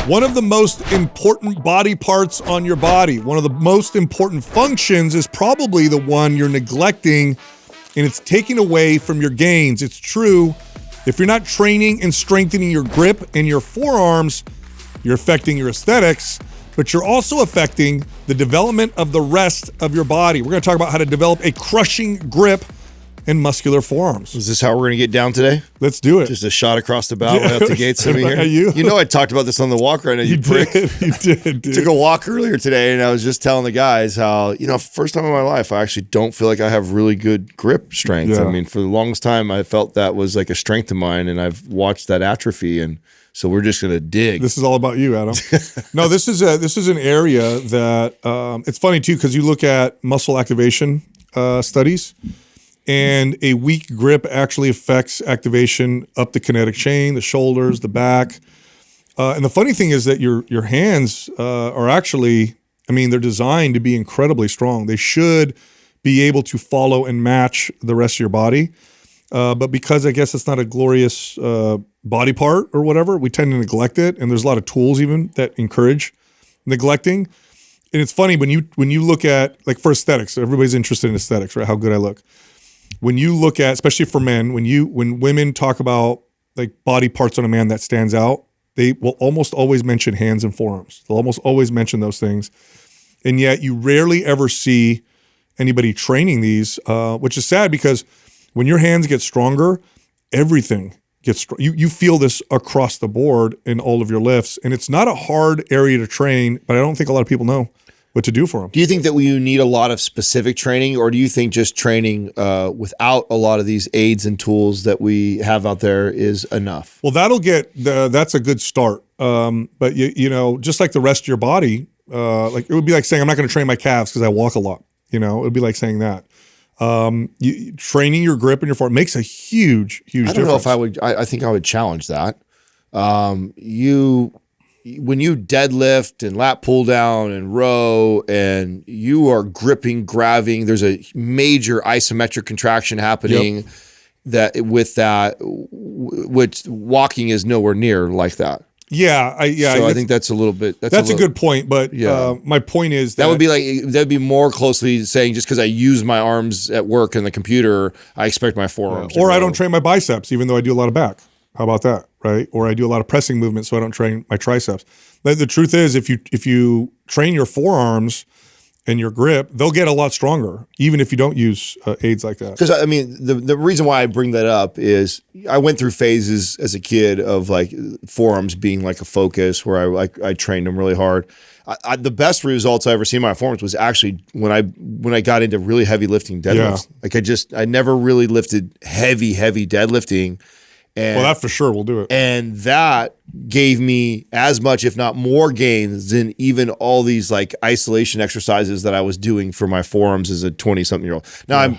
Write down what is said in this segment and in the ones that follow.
One of the most important body parts on your body, one of the most important functions is probably the one you're neglecting, and it's taking away from your gains. It's true. If you're not training and strengthening your grip and your forearms, you're affecting your aesthetics, but you're also affecting the development of the rest of your body. We're going to talk about how to develop a crushing grip and muscular forearms. Is this how we're going to get down today? Let's do it. Just a shot across the bow right out the gates over here. You know I talked about this on the walk right now, you prick. You did, dude. Took a walk earlier today, and I was just telling the guys how, first time in my life, I actually don't feel like I have really good grip strength. Yeah. I mean, for the longest time, I felt that was like a strength of mine, and I've watched that atrophy, and so we're just going to dig. This is all about you, Adam. No, this is an area that, it's funny too, because you look at muscle activation studies, and a weak grip actually affects activation up the kinetic chain, the shoulders, the back. And the funny thing is that your hands are actually, they're designed to be incredibly strong. They should be able to follow and match the rest of your body. But because I guess it's not a glorious body part or whatever, we tend to neglect it. And there's a lot of tools even that encourage neglecting. And it's funny when you look at, like, for aesthetics, everybody's interested in aesthetics, right? How good I look. When you look at, especially for men, when women talk about like body parts on a man that stands out, they will almost always mention hands and forearms. They'll almost always mention those things. And yet you rarely ever see anybody training these, which is sad because when your hands get stronger, everything gets you feel this across the board in all of your lifts. And it's not a hard area to train, but I don't think a lot of people know what to do for them. Do you think that you need a lot of specific training, or do you think just training without a lot of these aids and tools that we have out there is enough? Well, that's a good start. But just like the rest of your body, like it would be like saying I'm not going to train my calves because I walk a lot. It would be like saying that. Training your grip and your forearm makes a huge difference. I don't know if I would. I think I would challenge that. When you deadlift and lat pull down and row and you are gripping, grabbing, there's a major isometric contraction happening. Yep. Which walking is nowhere near like that. Yeah. I think that's a little bit. That's a good point. But my point is that would be more closely saying just because I use my arms at work in the computer, I expect my forearms. Or I don't train my biceps, even though I do a lot of back. How about that, right? Or I do a lot of pressing movements, so I don't train my triceps. But the truth is, if you train your forearms and your grip, they'll get a lot stronger, even if you don't use aids like that. Because the reason why I bring that up is I went through phases as a kid of like forearms being like a focus where I trained them really hard. The best results I ever seen in my forearms was actually when I got into really heavy lifting deadlifts. Yeah. Like I never really lifted heavy deadlifting. Well, that for sure will do it. And that gave me as much, if not more, gains than even all these like isolation exercises that I was doing for my forearms as a 20-something-year-old. Now,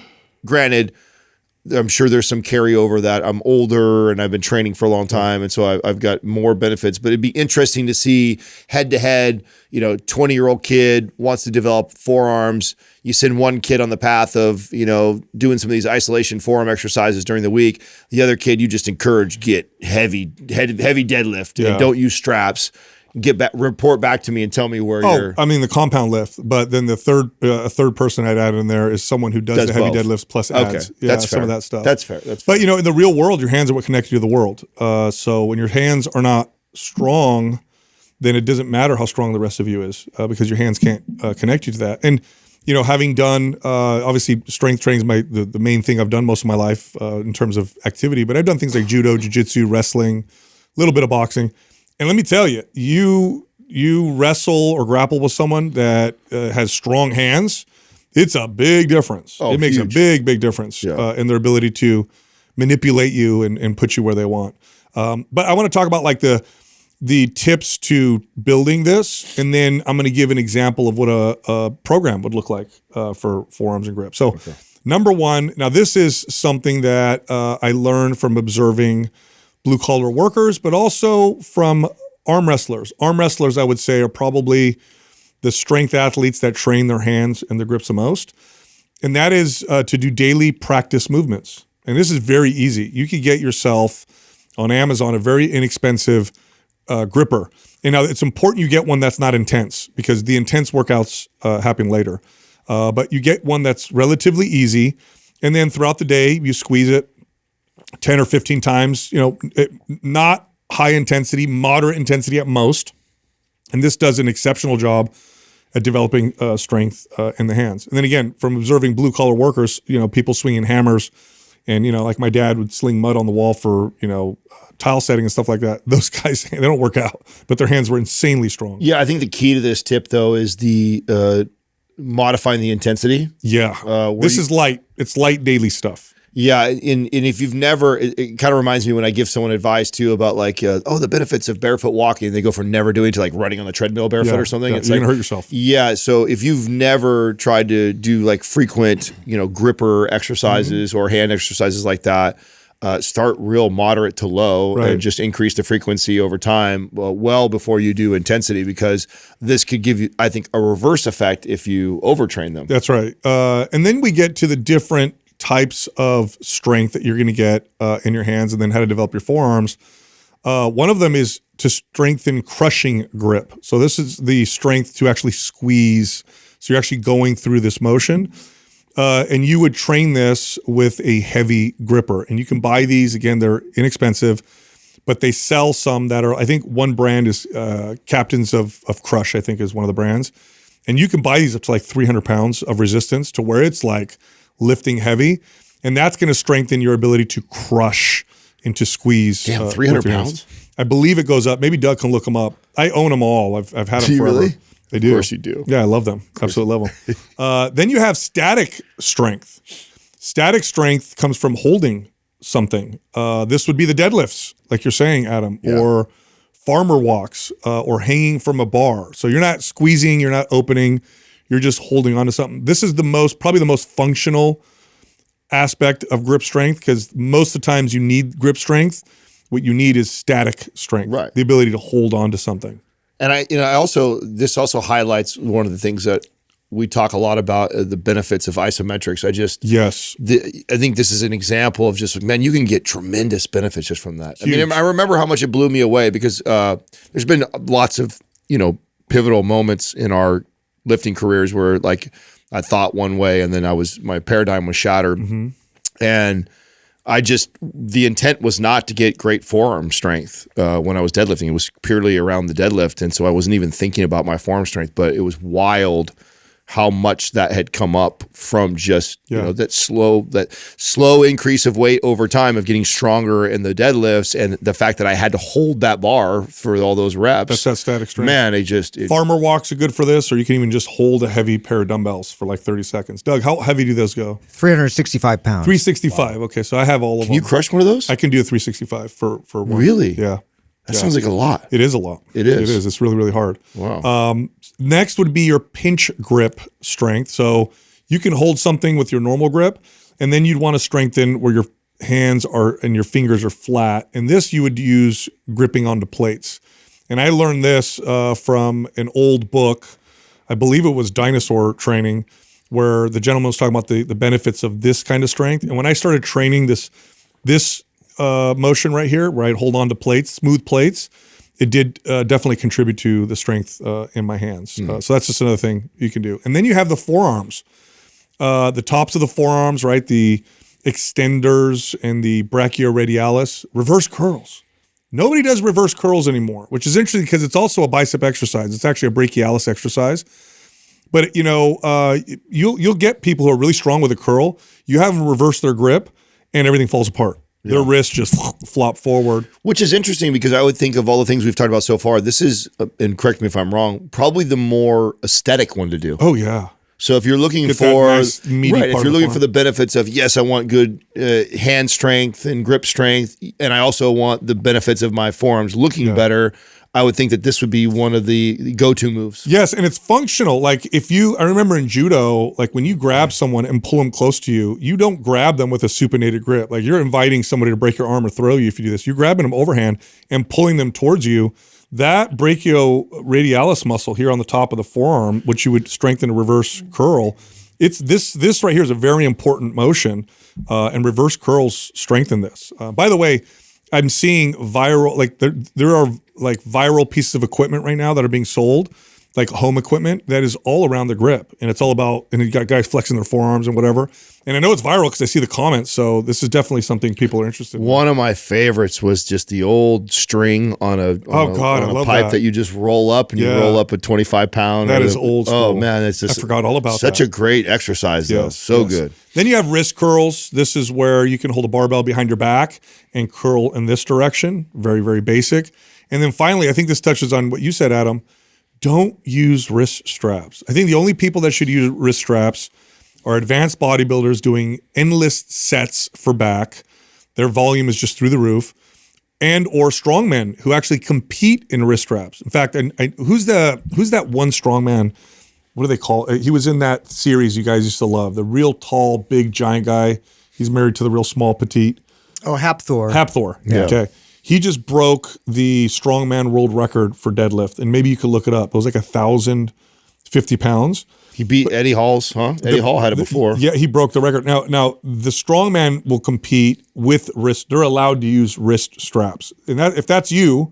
I'm sure there's some carryover that I'm older and I've been training for a long time, and so I've got more benefits. But it'd be interesting to see head-to-head, 20-year-old kid wants to develop forearms. You send one kid on the path of, doing some of these isolation forearm exercises during the week. The other kid, you just encourage, get heavy deadlift and don't use straps. Report back to me and tell me where you're. The compound lift, but then the third person I'd add in there is someone who does the heavy both. Deadlifts plus abs. Okay, Yeah, that's some fair. of that stuff. That's fair. But in the real world, your hands are what connect you to the world. So when your hands are not strong, then it doesn't matter how strong the rest of you is because your hands can't connect you to that. And having done obviously strength training is the main thing I've done most of my life in terms of activity. But I've done things like judo, jiu-jitsu, wrestling, a little bit of boxing. And let me tell you, you wrestle or grapple with someone that has strong hands, it's a big difference. It makes a big difference in their ability to manipulate you and put you where they want. But I want to talk about like the tips to building this, and then I'm going to give an example of what a program would look like for forearms and grip. So number one, now this is something that I learned from observing blue-collar workers, but also from arm wrestlers. Arm wrestlers, I would say, are probably the strength athletes that train their hands and their grips the most. And that is to do daily practice movements. And this is very easy. You could get yourself on Amazon a very inexpensive gripper. And now it's important you get one that's not intense, because the intense workouts happen later. But you get one that's relatively easy, and then throughout the day you squeeze it 10 or 15 times. Not high intensity, moderate intensity at most. And this does an exceptional job at developing strength in the hands. And then again, from observing blue collar workers, people swinging hammers, and like my dad would sling mud on the wall for tile setting and stuff like that. Those guys, they don't work out, but their hands were insanely strong. Yeah, I think the key to this tip though is the modifying the intensity. Yeah, this is light. It's light daily stuff. Yeah, and if you've never, it kind of reminds me when I give someone advice too about the benefits of barefoot walking. They go from never doing to like running on the treadmill barefoot or something. Yeah, it's you're like, gonna hurt yourself. Yeah, so if you've never tried to do like frequent, gripper exercises or hand exercises like that, start real moderate to low and just increase the frequency over time, well before you do intensity, because this could give you, I think, a reverse effect if you overtrain them. That's right. And then we get to the different types of strength that you're going to get in your hands, and then how to develop your forearms. One of them is to strengthen crushing grip. So this is the strength to actually squeeze. So you're actually going through this motion. And you would train this with a heavy gripper. And you can buy these. Again, they're inexpensive, but they sell some that are, I think one brand is Captains of Crush, I think is one of the brands. And you can buy these up to like 300 pounds of resistance, to where it's like lifting heavy. And that's going to strengthen your ability to crush and to squeeze. Damn, 300 pounds? I believe it goes up. Maybe Doug can look them up. I own them all. I've had them Do you forever. really? They do. Of course you do. Yeah, I love them. Absolutely love them. Then you have static strength. Static strength comes from holding something. This would be the deadlifts, like you're saying, Adam, or farmer walks, or hanging from a bar. So you're not squeezing, you're not opening, you're just holding onto something. This is probably the most functional aspect of grip strength, because most of the times you need grip strength. What you need is static strength, the ability to hold on to something. And this also highlights one of the things that we talk a lot about, the benefits of isometrics. I think this is an example of just, man, you can get tremendous benefits just from that. Huge. I mean, I remember how much it blew me away, because there's been lots of, pivotal moments in our lifting careers where like I thought one way and then my paradigm was shattered. And the intent was not to get great forearm strength when I was deadlifting. It was purely around the deadlift. And so I wasn't even thinking about my forearm strength, but it was wild how much that had come up from just that slow increase of weight over time of getting stronger in the deadlifts, and the fact that I had to hold that bar for all those reps. That's that static strength. Man, farmer walks are good for this, or you can even just hold a heavy pair of dumbbells for like 30 seconds. Doug, how heavy do those go? 365 pounds. 365. Wow. Okay, so I have all of them. Can you crush one of those? I can do a 365 for one. Really? Yeah. That sounds like a lot. It is a lot. It is. It is. It's really, really hard. Wow. Next would be your pinch grip strength. So you can hold something with your normal grip, and then you'd want to strengthen where your hands are and your fingers are flat. And this you would use gripping onto plates. And I learned this from an old book. I believe it was Dinosaur Training, where the gentleman was talking about the benefits of this kind of strength. And when I started training this motion right here, where I'd hold on to plates, smooth plates, it did definitely contribute to the strength in my hands. So that's just another thing you can do. And then you have the forearms. The tops of the forearms, right? The extenders and the brachioradialis, reverse curls. Nobody does reverse curls anymore, which is interesting because it's also a bicep exercise. It's actually a brachialis exercise. But you'll get people who are really strong with a curl. You have them reverse their grip, and everything falls apart. Their wrists just flop forward. Which is interesting, because I would think of all the things we've talked about so far, this is, and correct me if I'm wrong, probably the more aesthetic one to do. Oh, yeah. So if you're looking if you're looking for the benefits of, yes, I want good hand strength and grip strength, and I also want the benefits of my forearms looking better, I would think that this would be one of the go-to moves. Yes, and it's functional. Like I remember in judo, like when you grab someone and pull them close to you, you don't grab them with a supinated grip. Like you're inviting somebody to break your arm or throw you if you do this. You're grabbing them overhand and pulling them towards you. That brachioradialis muscle here on the top of the forearm, which you would strengthen a reverse curl, it's this right here is a very important motion, and reverse curls strengthen this. By the way, I'm seeing viral, like there are like viral pieces of equipment right now that are being sold, like home equipment that is all around the grip, and it's all about, and you got guys flexing their forearms and whatever. And I know it's viral because I see the comments, so this is definitely something people are interested in. One of my favorites was just the old string on a pipe that you just roll up and you roll up a 25-pound. That is old school. Oh man, it's just I forgot all about such that. a great exercise though. So good. Then you have wrist curls. This is where you can hold a barbell behind your back and curl in this direction. Very, very basic. And then finally, I think this touches on what you said, Adam. Don't use wrist straps. I think the only people that should use wrist straps are advanced bodybuilders doing endless sets for back. Their volume is just through the roof. And or strongmen who actually compete in wrist straps. In fact, who's that one strongman? What do they call it? He was in that series you guys used to love. The real tall, big, giant guy. He's married to the real small, petite. Oh, Hapthor. Hapthor. Yeah. Okay. He just broke the strongman world record for deadlift. And maybe you could look it up. It was like 1,050 pounds. He beat Eddie Hall's, huh? Eddie Hall had it before. Yeah, he broke the record. Now the strongman will compete with wrist. They're allowed to use wrist straps, and that if that's you,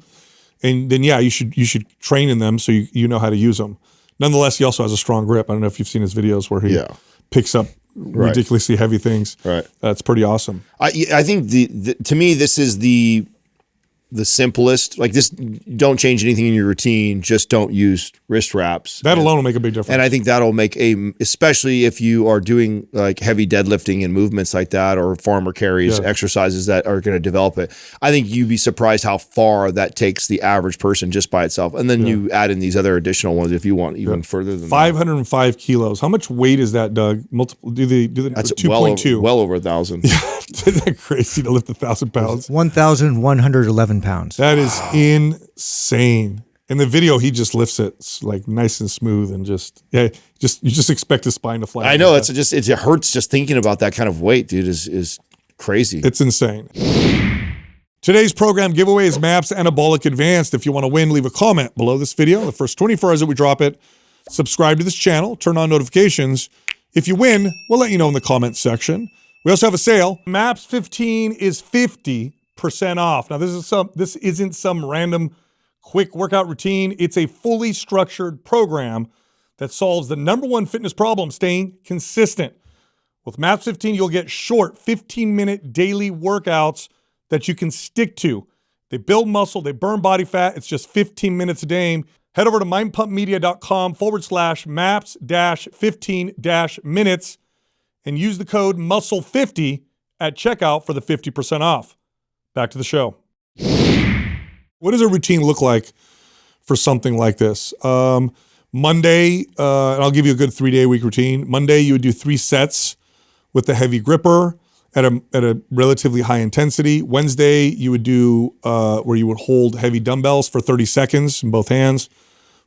and then yeah, you should train in them so you know how to use them. Nonetheless, he also has a strong grip. I don't know if you've seen his videos where he picks up ridiculously heavy things. Right, that's pretty awesome. I think to me this is the simplest. Like this, don't change anything in your routine. Just don't use wrist wraps. That alone will make a big difference. And I think that'll make especially if you are doing like heavy deadlifting and movements like that, or farmer carries, exercises that are going to develop it. I think you'd be surprised how far that takes the average person just by itself. And then you add in these other additional ones if you want even further than 505 kilos. How much weight is that, Doug? Multiple? Do the That's 2.2? Well over 1,000. Isn't that crazy to lift 1,000 pounds? 1,111 pounds. That is insane. In the video, he just lifts it like nice and smooth, and you just expect his spine to fly. I know it hurts just thinking about that kind of weight, dude. Is crazy. It's insane. Today's program giveaway is MAPS Anabolic Advanced. If you want to win, leave a comment below this video. The first 24 hours that we drop it, subscribe to this channel, turn on notifications. If you win, we'll let you know in the comments section. We also have a sale. MAPS 15 is 50% off. Now this isn't some random quick workout routine. It's a fully structured program that solves the #1 fitness problem, staying consistent. With MAPS 15, you'll get short 15-minute daily workouts that you can stick to. They build muscle, they burn body fat. It's just 15 minutes a day. Head over to mindpumpmedia.com/MAPS-15-minutes and use the code MUSCLE50 at checkout for the 50% off. Back to the show. What does a routine look like for something like this? Monday, and I'll give you a good 3-day-a-week routine. Monday, you would do 3 sets with the heavy gripper at a relatively high intensity. Wednesday, you would do where you would hold heavy dumbbells for 30 seconds in both hands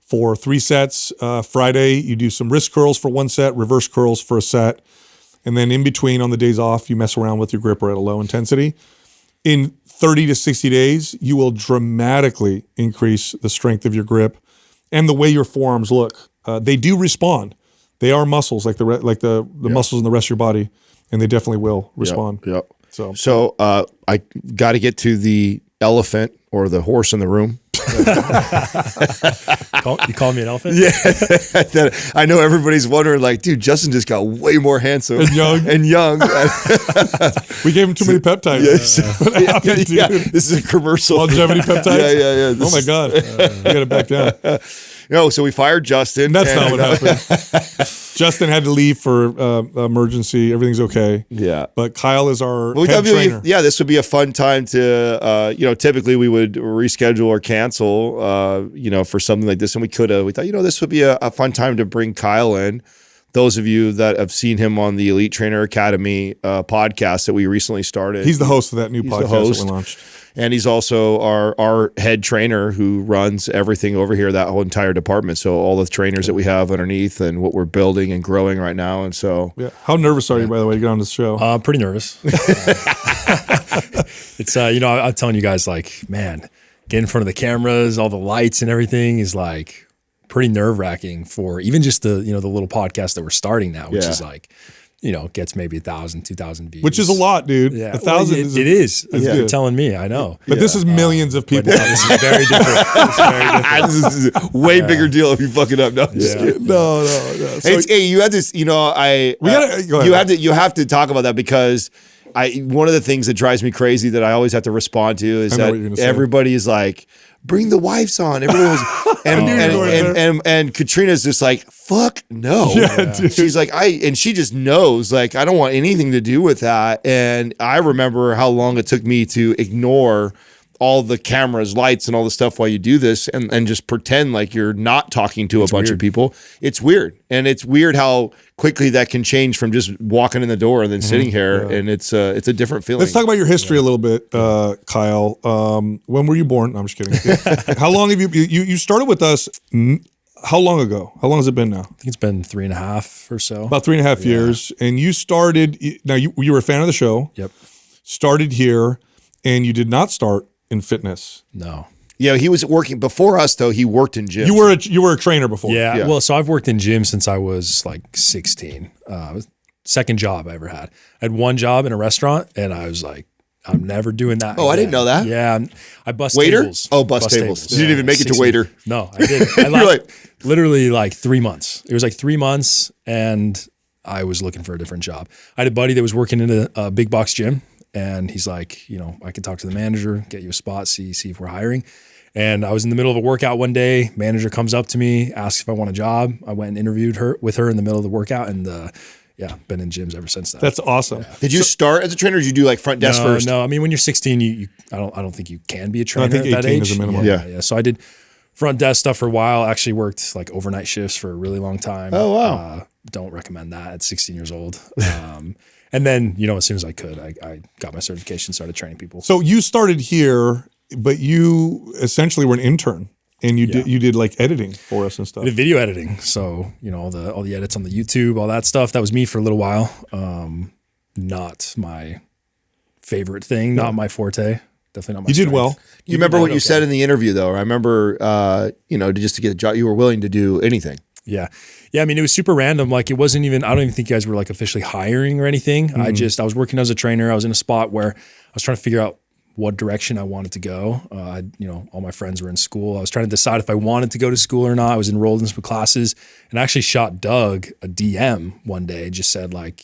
for 3 sets. Friday, you do some wrist curls for 1 set, reverse curls for a set. And then in between, on the days off, you mess around with your gripper at a low intensity. In 30 to 60 days, you will dramatically increase the strength of your grip and the way your forearms look. They do respond. They are muscles, like the muscles in the rest of your body, and they definitely will respond. Yep. So I got to get to the elephant or the horse in the room. You call me an elephant? Yeah. I know everybody's wondering, like, dude, Justin just got way more handsome and young. We gave him too many peptides. What happened, dude? Yeah, this is a commercial. Longevity peptides? Yeah. Oh my God. You got to back down. No, so we fired Justin. That's not what happened. Justin had to leave for emergency. Everything's okay. Yeah. But Kyle is our head trainer. This would be a fun time to, typically we would reschedule or cancel, for something like this. And we thought, this would be a fun time to bring Kyle in. Those of you that have seen him on the Elite Trainer Academy podcast that we recently started. He's the host of that new podcast that we launched. And he's also our head trainer who runs everything over here, that whole entire department. So all the trainers that we have underneath and what we're building and growing right now. And so, how nervous are you, by the way, to get on this show? I'm pretty nervous. It's I'm telling you guys, like, man, get in front of the cameras, all the lights and everything is like pretty nerve wracking for even just the little podcast that we're starting now, which is like, gets maybe 1,000, 2,000 views. which is a lot, dude. Yeah. 1,000 Well, is it is. Yeah. You're telling me, I know. But this is millions of But people. no, this is very different. It's very different. This is a way bigger deal if you fuck it up. No, I'm just kidding. No. So, Hey, you had this, I We gotta- go ahead. you have to talk about that because one of the things that drives me crazy that I always have to respond to is I know that what you're gonna say. everybody is like, bring the wives on. Everyone was, and, knew you were going and Katrina's just like, fuck no. Yeah, dude. She's like, and she just knows, like, I don't want anything to do with that. And I remember how long it took me to ignore all the cameras, lights, and all the stuff while you do this and just pretend like you're not talking to a bunch of people. It's weird. And it's weird how quickly that can change from just walking in the door and then sitting here. And it's a different feeling. let's talk about your history a little bit, Kyle. When were you born? No, I'm just kidding. How long have you started with us? How long ago? How long has it been now? I think it's been 3.5 or so. About 3.5 years. And you started, now you were a fan of the show. Yep. Started here, and you did not start in fitness. No. Yeah, he was working before us though. He worked in gyms. You were a trainer before. Yeah. Well, so I've worked in gyms since I was like 16. Second job I ever had. I had one job in a restaurant, and I was like, I'm never doing that. Oh, I didn't know that. Yeah, I bust Waiter? tables. Oh, bust tables. You didn't even make it to 16. waiter. No, I didn't. I You're like- literally like 3 months. It was like 3 months, and I was looking for a different job. I had a buddy that was working in a big box gym, and he's like, I can talk to the manager, get you a spot, see if we're hiring. And I was in the middle of a workout one day. Manager comes up to me, asks if I want a job. I went and interviewed with her in the middle of the workout, and been in gyms ever since then. That's awesome. Did you start as a trainer or did you do like front desk first? No, I mean, when you're 16, I don't think you can be a trainer I think at that 18 age. is a minimum. Yeah. So I did front desk stuff for a while. Actually worked like overnight shifts for a really long time. Oh, wow. Don't recommend that at 16 years old. And then, as soon as I could, I got my certification, started training people. So you started here, but you essentially were an intern, and you did like editing for us and stuff. I did video editing. So, all the edits on the YouTube, all that stuff. That was me for a little while. Not my favorite thing, not my forte. Definitely not my You did strength. well. You remember what you said in the interview though? I remember, just to get a job, you were willing to do anything. Yeah. Yeah. I mean, it was super random. Like it wasn't even, I don't even think you guys were like officially hiring or anything. I was working as a trainer. I was in a spot where I was trying to figure out what direction I wanted to go. All my friends were in school. I was trying to decide if I wanted to go to school or not. I was enrolled in some classes, and I actually shot Doug a DM one day, just said like,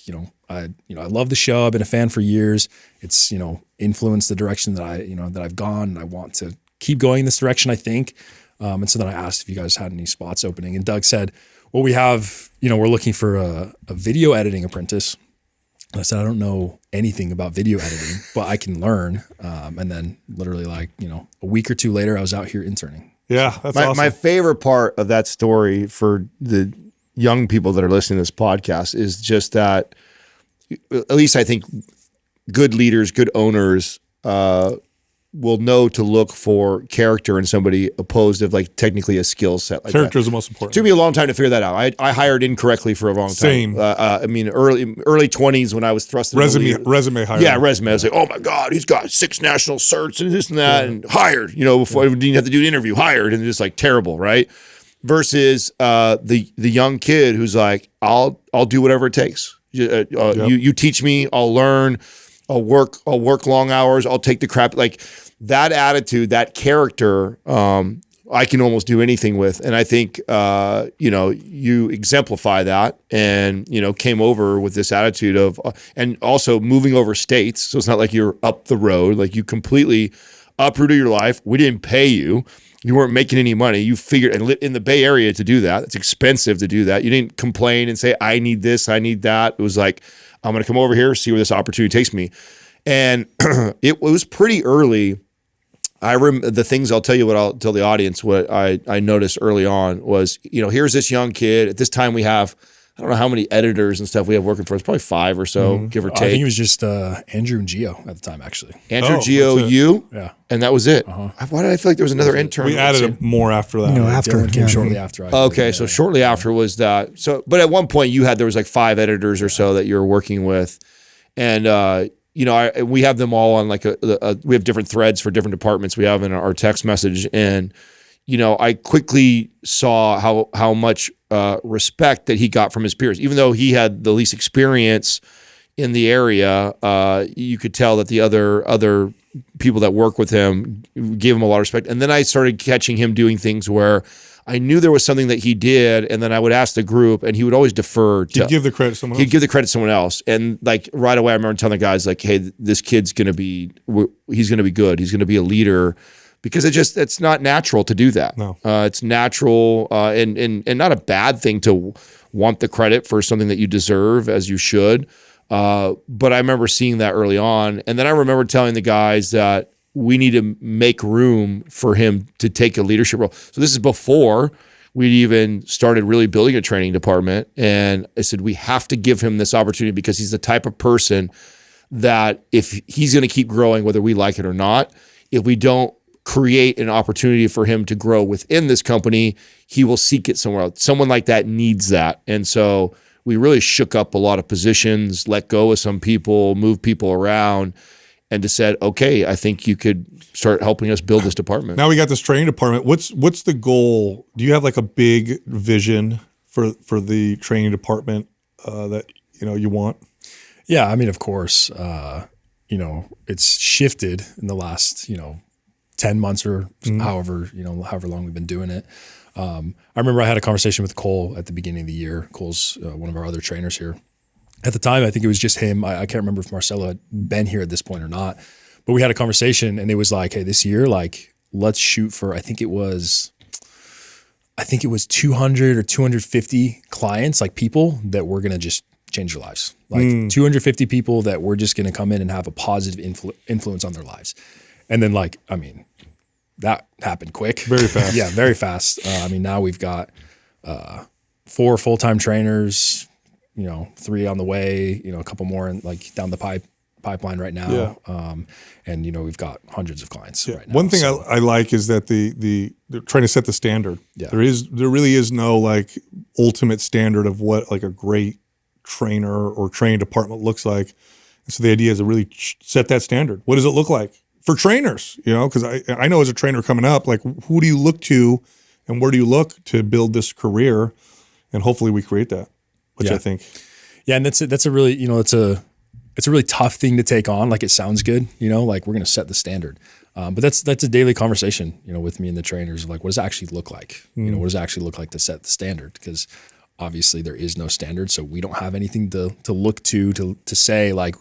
I love the show. I've been a fan for years. It's, influenced the direction that I've gone, and I want to keep going in this direction, I think. And so then I asked if you guys had any spots opening, and Doug said, well, we have, we're looking for a video editing apprentice. And I said, I don't know anything about video editing, but I can learn. And then literally like, a week or two later, I was out here interning. Yeah, that's My, awesome. my favorite part of that story for the young people that are listening to this podcast is just that, at least I think good leaders, good owners, will know to look for character in somebody opposed of like technically a skill set like Character that. is the most It important. took me a long time to figure that out. I hired incorrectly for a long time. Same. I mean, early 20s when I was thrust into the lead. Resume hiring. Yeah, resume. I was like, oh my God, he's got 6 national certs and this and that, and hired. Before I didn't have to do an interview, hired, and just like terrible, right? Versus the young kid who's like, I'll do whatever it takes. You teach me, I'll learn. I'll work long hours. I'll take the crap. Like that attitude, that character, I can almost do anything with. And I think, you exemplify that and, came over with this attitude of, and also moving over states. So it's not like you're up the road, like you completely uprooted your life. We didn't pay you. You weren't making any money. You figured, and in the Bay Area to do that, it's expensive to do that. You didn't complain and say, I need this, I need that. It was like, I'm going to come over here, see where this opportunity takes me. And it was pretty early. The things I'll tell you, what I'll tell the audience, what I noticed early on was, here's this young kid. At this time we have, I don't know how many editors and stuff we have working for us, probably 5 or so, give or take. I think it was just Andrew and Gio at the time, actually. Andrew, Gio, you, Yeah. and that was it. Why did I feel like there was another intern? We added more after that. After Dylan came shortly after. Okay, so shortly after was that. So, but at one point there was like 5 editors or so that you were working with, and we have them all on like we have different threads for different departments. We have in our text message, and I quickly saw how much respect that he got from his peers. Even though he had the least experience in the area, you could tell that the other people that work with him gave him a lot of respect. And then I started catching him doing things where I knew there was something that he did, and then I would ask the group, and he would always defer. He'd give the credit to someone else. He'd give the credit to someone else. And like right away, I remember telling the guys like, hey, this kid's he's going to be good. He's going to be a leader, because it's not natural to do that. No. It's natural and not a bad thing to want the credit for something that you deserve, as you should. But I remember seeing that early on. And then I remember telling the guys that we need to make room for him to take a leadership role. So this is before we'd even started really building a training department. And I said, we have to give him this opportunity, because he's the type of person that if he's going to keep growing, whether we like it or not, if we don't create an opportunity for him to grow within this company, he will seek it somewhere else. Someone like that needs that. And so we really shook up a lot of positions, let go of some people, moved people around, and just said, okay, I think you could start helping us build this department. Now we got this training department. What's the goal? Do you have like a big vision for the training department that you want? Yeah, I mean, of course, it's shifted in the last 10 months or however long we've been doing it. I remember I had a conversation with Cole at the beginning of the year. Cole's one of our other trainers here. At the time, I think it was just him. I can't remember if Marcelo had been here at this point or not, but we had a conversation, and it was like, hey, this year, like, let's shoot for, I think it was 200 or 250 clients, like people that we're going to just change their lives. Like 250 people that we're just going to come in and have a positive influence on their lives. And then that happened quick. Very fast. Yeah, very fast. Now we've got 4 full-time trainers, 3 on the way, a couple more down the pipeline right now. Yeah. And we've got hundreds of clients right now. One thing I like is that they're trying to set the standard. Yeah. There really is no like ultimate standard of what like a great trainer or training department looks like. And so the idea is to really set that standard. What does it look like for trainers? Because I know as a trainer coming up, like who do you look to and where do you look to build this career? And hopefully we create that, which I think. Yeah, and that's a really, it's a really tough thing to take on. Like it sounds good, like we're going to set the standard. But that's a daily conversation, with me and the trainers. Like, what does it actually look like? What does it actually look like to set the standard? Because obviously there is no standard, so we don't have anything to look to say like,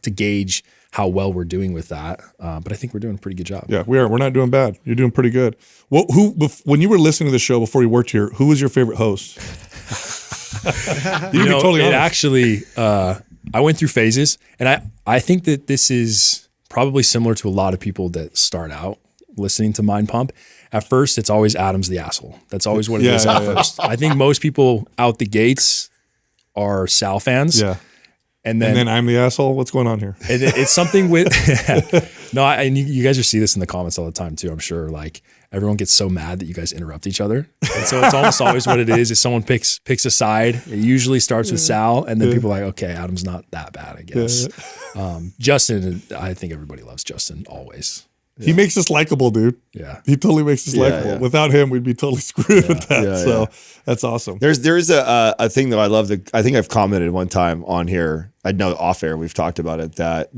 to gauge how well we're doing with that. But I think we're doing a pretty good job. Yeah, we are. We're not doing bad. You're doing pretty good. When you were listening to the show before you worked here, who was your favorite host? You can be totally honest. Actually, I went through phases, and I think that this is probably similar to a lot of people that start out listening to Mind Pump. At first, it's always Adam's the asshole. That's always what it is at first. I think most people out the gates are Sal fans. Yeah. And then I'm the asshole. What's going on here? It's something with and you guys just see this in the comments all the time too. I'm sure like everyone gets so mad that you guys interrupt each other, and so it's almost always what it is. If someone picks a side, it usually starts with Sal, and then people are like, okay, Adam's not that bad, I guess. Justin, I think everybody loves Justin always. He makes us likable, dude. Yeah, he totally makes us likable. Yeah. Without him, we'd be totally screwed with that. That's awesome. There is a thing that I love. I think I've commented one time on here. I know off air we've talked about it. That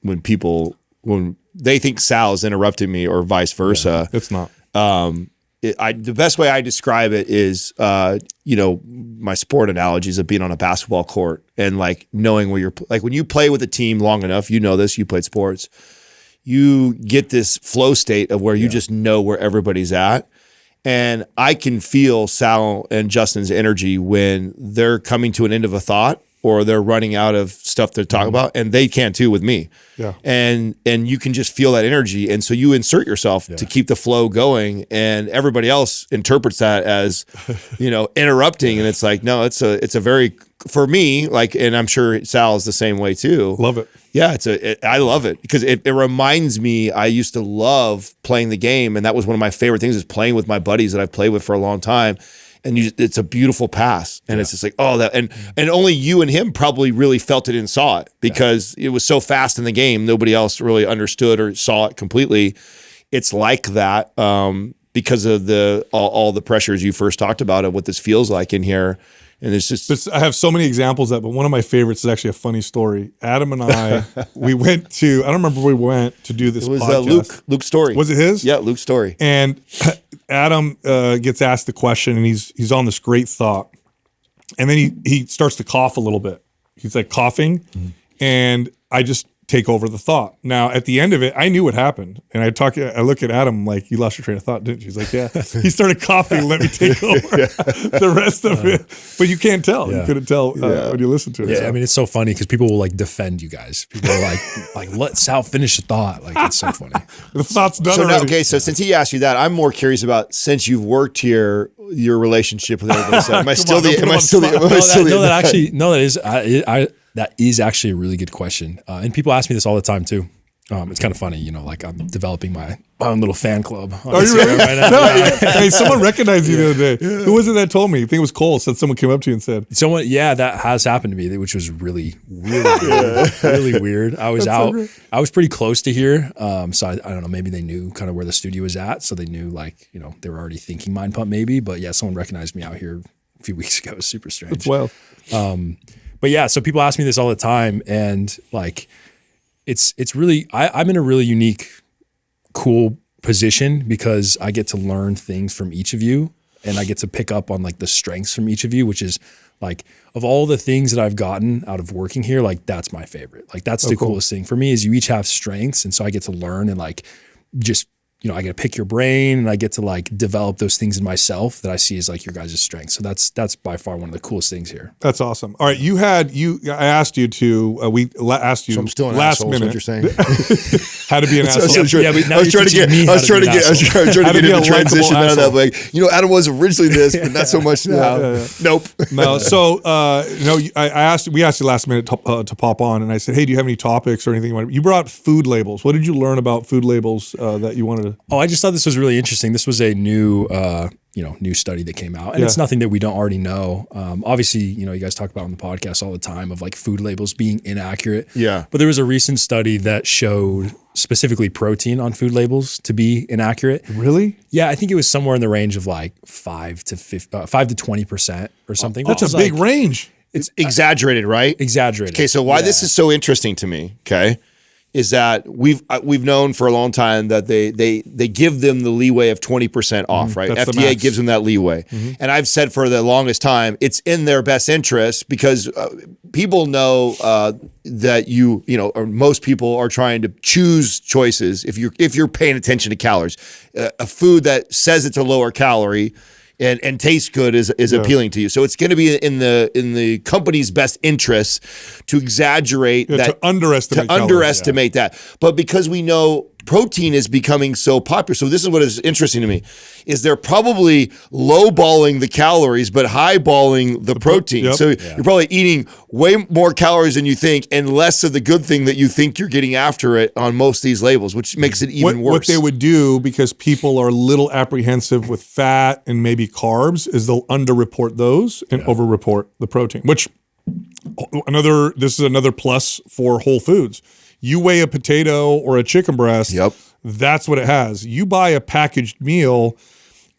when they think Sal's interrupting me or vice versa, it's not. The best way I describe it is, my sport analogies of being on a basketball court and like knowing where you're like when you play with a team long enough, you played sports. You get this flow state of where you just know where everybody's at. And I can feel Sal and Justin's energy when they're coming to an end of a thought or they're running out of stuff to talk about, and they can too with me. Yeah. And you can just feel that energy. And so you insert yourself to keep the flow going, and everybody else interprets that as, interrupting. And it's like, no, it's a very, for me, like, and I'm sure Sal is the same way too. Love it. Yeah, I love it because it reminds me, I used to love playing the game, and that was one of my favorite things is playing with my buddies that I've played with for a long time. And it's a beautiful pass, and it's just like, and only you and him probably really felt it and saw it because it was so fast in the game. Nobody else really understood or saw it completely. It's like that. because of all the pressures you first talked about of what this feels like in here. And it's just, I have so many examples of that, but one of my favorites is actually a funny story. Adam and I, we went to, I don't remember where we went to do this it was podcast. Luke's story. Was it his? Yeah, Luke's story. And Adam gets asked the question, and he's on this great thought. And then he starts to cough a little bit. He's like coughing, and I just take over the thought. Now, at the end of it, I knew what happened. And I look at Adam like, you lost your train of thought, didn't you? He's like, yeah. He started coughing, let me take over the rest of it. But you can't tell. You couldn't tell when you listen to it. Yeah, So. I mean, it's so funny because people will like defend you guys. People are like let Sal finish the thought. Like, it's so funny. The thought's done So now, already. okay, so since he asked you that, I'm more curious about, since you've worked here, your relationship with everybody. So am I still the? Am I still the? That is actually a really good question. And people ask me this all the time too. It's kind of funny, you know, like I'm developing my own little fan club. Are you really? Hey, someone recognized you the other day. Who was it that told me? I think it was Cole. Said someone came up to you and said, Someone, yeah, that has happened to me, which was really weird. Really weird. I was out. I was pretty close to here. So I don't know, maybe they knew kind of where the studio was at. So they knew, like, you know, they were already thinking Mind Pump maybe. But yeah, someone recognized me out here a few weeks ago. It was super strange. "It's well." But yeah, so people ask me this all the time, and like, it's really, I'm in a really unique, cool position because I get to learn things from each of you, and I get to pick up on like the strengths from each of you, which is like, of all the things that I've gotten out of working here, like that's my favorite. Like that's the coolest thing for me is you each have strengths, and so I get to learn and like just, you know, I get to pick your brain and I get to like develop those things in myself that I see as like your guys' strengths. So that's by far one of the coolest things here. That's awesome. All right, I asked you to. Asked you. So I'm still an last asshole. minute. Is what you're saying? How to be an asshole. I was trying to get into transition out of that. Like, you know, Adam was originally this, but not so much now. Nope. No. So we asked you last minute to pop on, and I said, hey, do you have any topics or anything you want? You brought food labels. What did you learn about food labels that you wanted to? Oh, I just thought this was really interesting. This was a new study that came out, and it's nothing that we don't already know. Obviously, you know, you guys talk about on the podcast all the time of like food labels being inaccurate. Yeah. But there was a recent study that showed specifically protein on food labels to be inaccurate. Really? Yeah, I think it was somewhere in the range of like 5 to 20% or something. That's a big range. It's exaggerated, right? Exaggerated. Okay, so why this is so interesting to me, okay, is that we've known for a long time that they give them the leeway of 20% off, right? That's the FDA max. gives them that leeway. And I've said for the longest time, it's in their best interest because people know that you know, or most people are trying to choose choices. If you're paying attention to calories, a food that says it's a lower calorie and tastes good is appealing to you. So it's going to be in the company's best interest to exaggerate that, to underestimate underestimate that. But because we know protein is becoming so popular, so this is what is interesting to me, is they're probably lowballing the calories but highballing the protein. Yep. So you're probably eating way more calories than you think and less of the good thing that you think you're getting after it on most of these labels, which makes it even worse. What they would do, because people are a little apprehensive with fat and maybe carbs, is they'll underreport those and overreport the protein, which this is another plus for Whole Foods. You weigh a potato or a chicken breast, that's what it has. You buy a packaged meal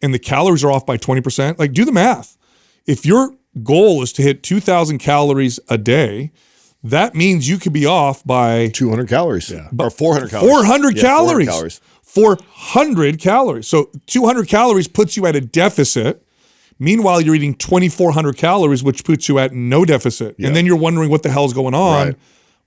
and the calories are off by 20%, like do the math. If your goal is to hit 2,000 calories a day, that means you could be off by 200 calories or 400 calories. 400 Yeah, calories. 400 calories. 400 calories. So 200 calories puts you at a deficit. Meanwhile, you're eating 2,400 calories, which puts you at no deficit. And then you're wondering what the hell's going on. Right.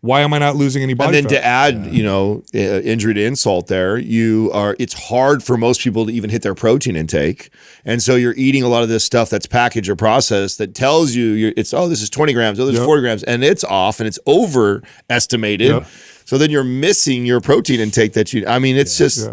Why am I not losing any body fat? And then fat? to add, you know, injury to insult there, it's hard for most people to even hit their protein intake. And so you're eating a lot of this stuff that's packaged or processed that tells you this is 20 grams, this is 40 grams, and it's off and it's overestimated. So then you're missing your protein intake it's just...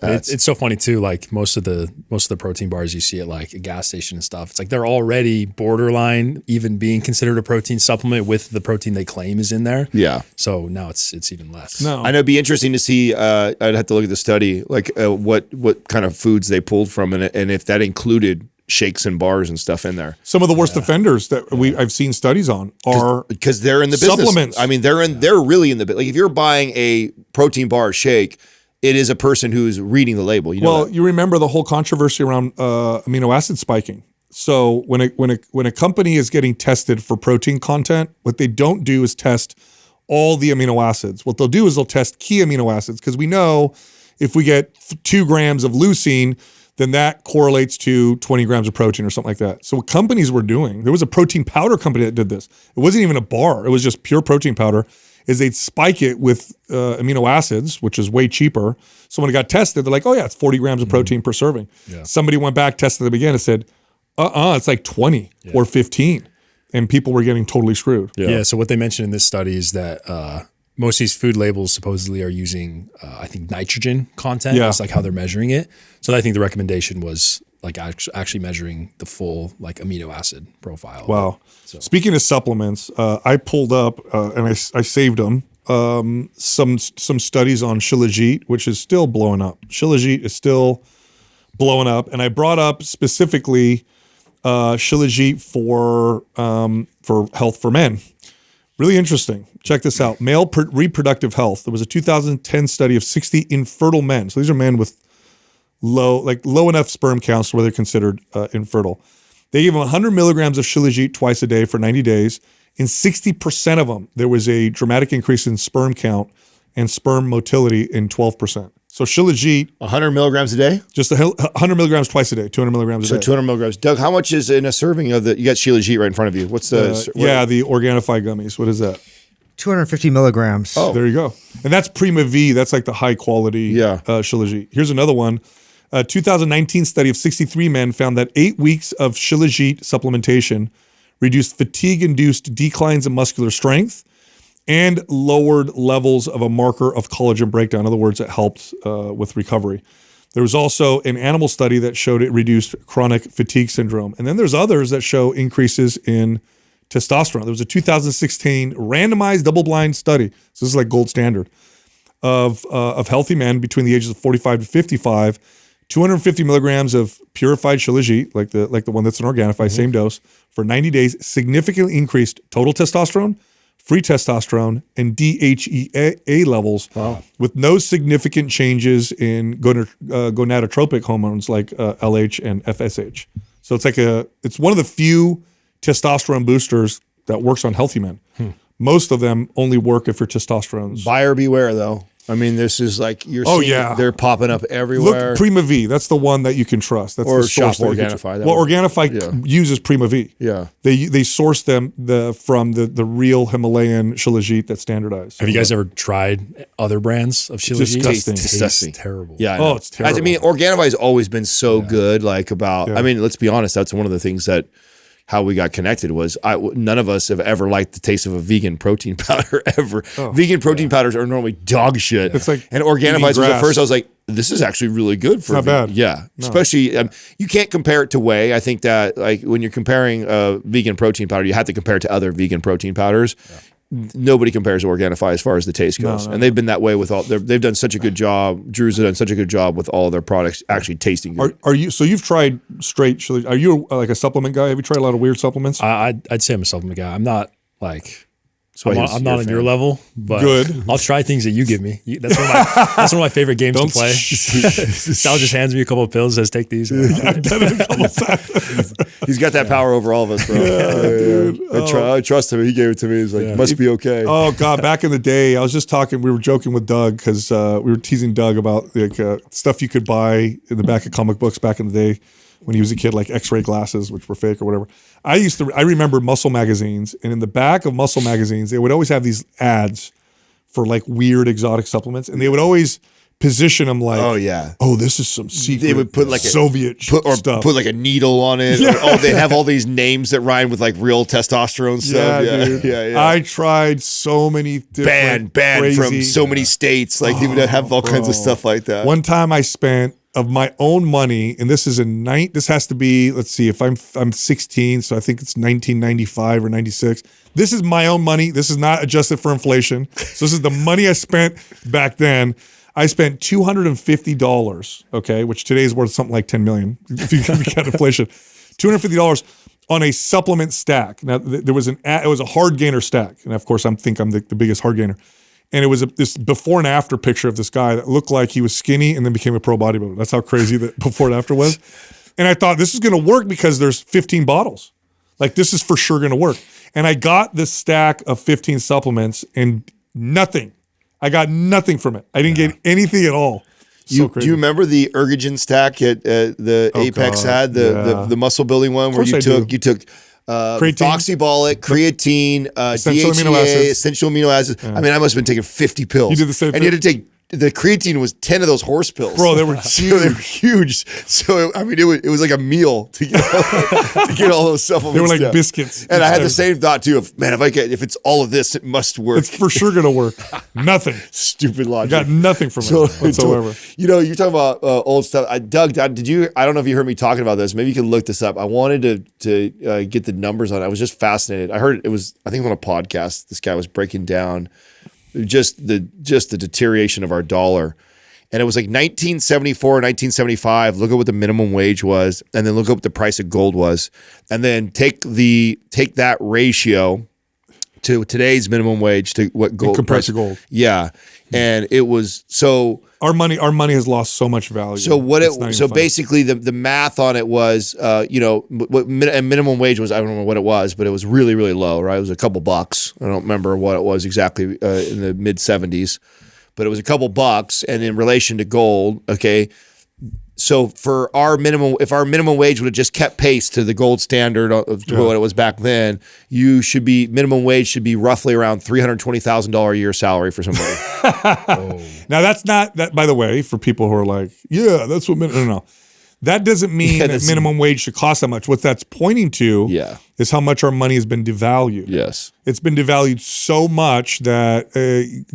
It's so funny too. Like most of the protein bars you see at like a gas station and stuff, it's like they're already borderline even being considered a protein supplement with the protein they claim is in there. Yeah. So now it's even less. No. I know it'd be interesting to see. I'd have to look at the study, like what kind of foods they pulled from, and if that included shakes and bars and stuff in there. Some of the worst offenders that I've seen studies on are because they're in the business. Supplements. I mean, they're really in the bit. Like if you're buying a protein bar or shake, it is a person who's reading the label. You know Well, that? you remember the whole controversy around amino acid spiking. So when a company is getting tested for protein content, what they don't do is test all the amino acids. What they'll do is they'll test key amino acids, because we know if we get 2 grams of leucine, then that correlates to 20 grams of protein or something like that. So what companies were doing, there was a protein powder company that did this. It wasn't even a bar. It was just pure protein powder, is they'd spike it with amino acids, which is way cheaper. So when it got tested, they're like, oh yeah, it's 40 grams of protein per serving. Yeah. Somebody went back, tested them again, and said, it's like 20 or 15. And people were getting totally screwed. Yeah. So what they mentioned in this study is that most of these food labels supposedly are using, I think, nitrogen content. Yeah. That's like how they're measuring it. So I think the recommendation was like actually measuring the full like amino acid profile. Wow. Speaking of supplements, I pulled up and I saved them. Some studies on Shilajit, which is still blowing up. Shilajit is still blowing up, and I brought up specifically Shilajit for health for men. Really interesting. Check this out. Male reproductive health. There was a 2010 study of 60 infertile men. So these are men with low enough sperm counts where they're considered infertile. They gave them 100 milligrams of Shilajit twice a day for 90 days. In 60% of them, there was a dramatic increase in sperm count and sperm motility in 12%. So Shilajit, 100 milligrams a day? just 100 milligrams twice a day, 200 milligrams a So day. 200 milligrams. Doug, how much is in a serving of you got Shilajit right in front of you. What's the... The Organifi gummies. What is that? 250 milligrams. Oh. There you go. And that's Prima V. That's like the high quality Shilajit. Here's another one. A 2019 study of 63 men found that 8 weeks of Shilajit supplementation reduced fatigue-induced declines in muscular strength and lowered levels of a marker of collagen breakdown. In other words, it helped with recovery. There was also an animal study that showed it reduced chronic fatigue syndrome. And then there's others that show increases in testosterone. There was a 2016 randomized double-blind study. So this is like gold standard of healthy men between the ages of 45 to 55, 250 milligrams of purified Shilajit, like the one that's in Organifi, same dose, for 90 days, significantly increased total testosterone, free testosterone, and DHEA levels with no significant changes in gonadotropic hormones like LH and FSH. So it's one of the few testosterone boosters that works on healthy men. Most of them only work if your testosterone's... Buyer beware, though. I mean, this is like you're seeing they're popping up everywhere. Look, Prima V, that's the one that you can trust. That's Or the source shop that you can Organifi. Well, Organifi uses Prima V. Yeah. They source them from the real Himalayan Shilajit that's standardized. Have you guys ever tried other brands of Shilajit? Disgusting. Disgusting. Terrible. Yeah. I know. it's terrible. I mean, Organifi has always been so good. Like I mean, let's be honest. That's one of the things that how we got connected was none of us have ever liked the taste of a vegan protein powder ever. Vegan protein powders are normally dog shit. It's like and Organifi was grass. at first I was like, this is actually really good for Not bad. Yeah, especially you can't compare it to whey. I think that like when you're comparing a vegan protein powder, you have to compare it to other vegan protein powders. Nobody compares to Organifi as far as the taste goes, and they've been that way with all. They've done such a good job. Drew's done such a good job with all their products actually tasting good. Are you? So you've tried straight Shilajit. Are you like a supplement guy? Have you tried a lot of weird supplements? I'd say I'm a supplement guy. I'm not like... So I'm not on your level, but Good. I'll try things that you give me. That's one of my favorite games to play. Sal just hands me a couple of pills, says, take these. He's got that power over all of us, bro. I trust him. He gave it to me. He's like, must be okay. Oh God! Back in the day, I was just talking. We were joking with Doug because we were teasing Doug about like stuff you could buy in the back of comic books back in the day when he was a kid, like X-ray glasses, which were fake or whatever. I remember Muscle magazines, and in the back of Muscle magazines, they would always have these ads for like weird exotic supplements, and they would always position them like, oh, this is some secret. They would put like Soviet stuff. Put like a needle on it. Yeah. They'd have all these names that rhyme with like real testosterone stuff. Dude. Yeah. I tried so many different banned from crazy, so many states. Like they would have all kinds of stuff like that. One time I spent of my own money, and this is this has to be, let's see, if I'm 16, so I think it's 1995 or 96. This is my own money. This is not adjusted for inflation. So this is the money I spent back then. I spent $250, okay, which today is worth something like 10 million if you got inflation. $250 on a supplement stack. Now there was it was a hard gainer stack, and of course I think I'm the biggest hard gainer. And it was this before and after picture of this guy that looked like he was skinny and then became a pro bodybuilder. That's how crazy the before and after was. And I thought this is going to work because there's 15 bottles. Like this is for sure going to work. And I got this stack of 15 supplements and nothing. I got nothing from it. I didn't get anything at all. So Do you remember the Ergogen stack at the Apex had the muscle building one where you took oxybolic, creatine, essential DHEA, amino acids. essential amino acids. I mean, I must have been taking 50 pills. You did the same and you had to take. The creatine was 10 of those horse pills. Bro, they were huge. So they were huge. So, I mean, it was like a meal to get all those supplements. They were like down. biscuits. And I had the same thought too of, man, if it's all of this, it must work. It's for sure going to work. Nothing. Stupid logic. Got nothing from it whatsoever. You know, you're talking about old stuff. Doug, I don't know if you heard me talking about this. Maybe you can look this up. I wanted to get the numbers on it. I was just fascinated. I heard I think on a podcast, this guy was breaking down just the deterioration of our dollar. And it was like 1974, 1975. Look at what the minimum wage was, and then look at what the price of gold was, and then take that ratio to today's minimum wage to what gold compared to gold. Yeah, and it was so. Our money has lost so much value. So basically the math on it was, what minimum wage was. I don't know what it was, but it was really, really low, right? It was a couple bucks. I don't remember what it was exactly in the mid 70s. But it was a couple bucks, and in relation to gold, okay. So for if our minimum wage would have just kept pace to the gold standard of what it was back then, minimum wage should be roughly around $320,000 a year salary for somebody. Now that's not that. By the way, for people who are like, yeah, that's what no. That doesn't mean that minimum wage should cost that much. What that's pointing to is how much our money has been devalued. Yes. It's been devalued so much that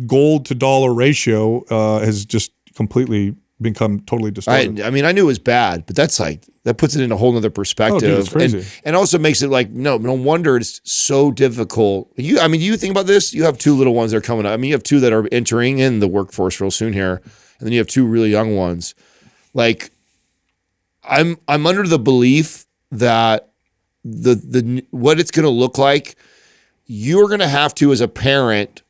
gold to dollar ratio has just completely become totally distorted. I mean, I knew it was bad, but that puts it in a whole nother perspective. Oh, dude, it's crazy. And also makes it like, no wonder it's so difficult. You think about this, you have two little ones that are coming up. I mean, you have two that are entering in the workforce real soon here, and then you have two really young ones. Like, I'm under the belief that the what it's going to look like, you're going to have to, as a parent,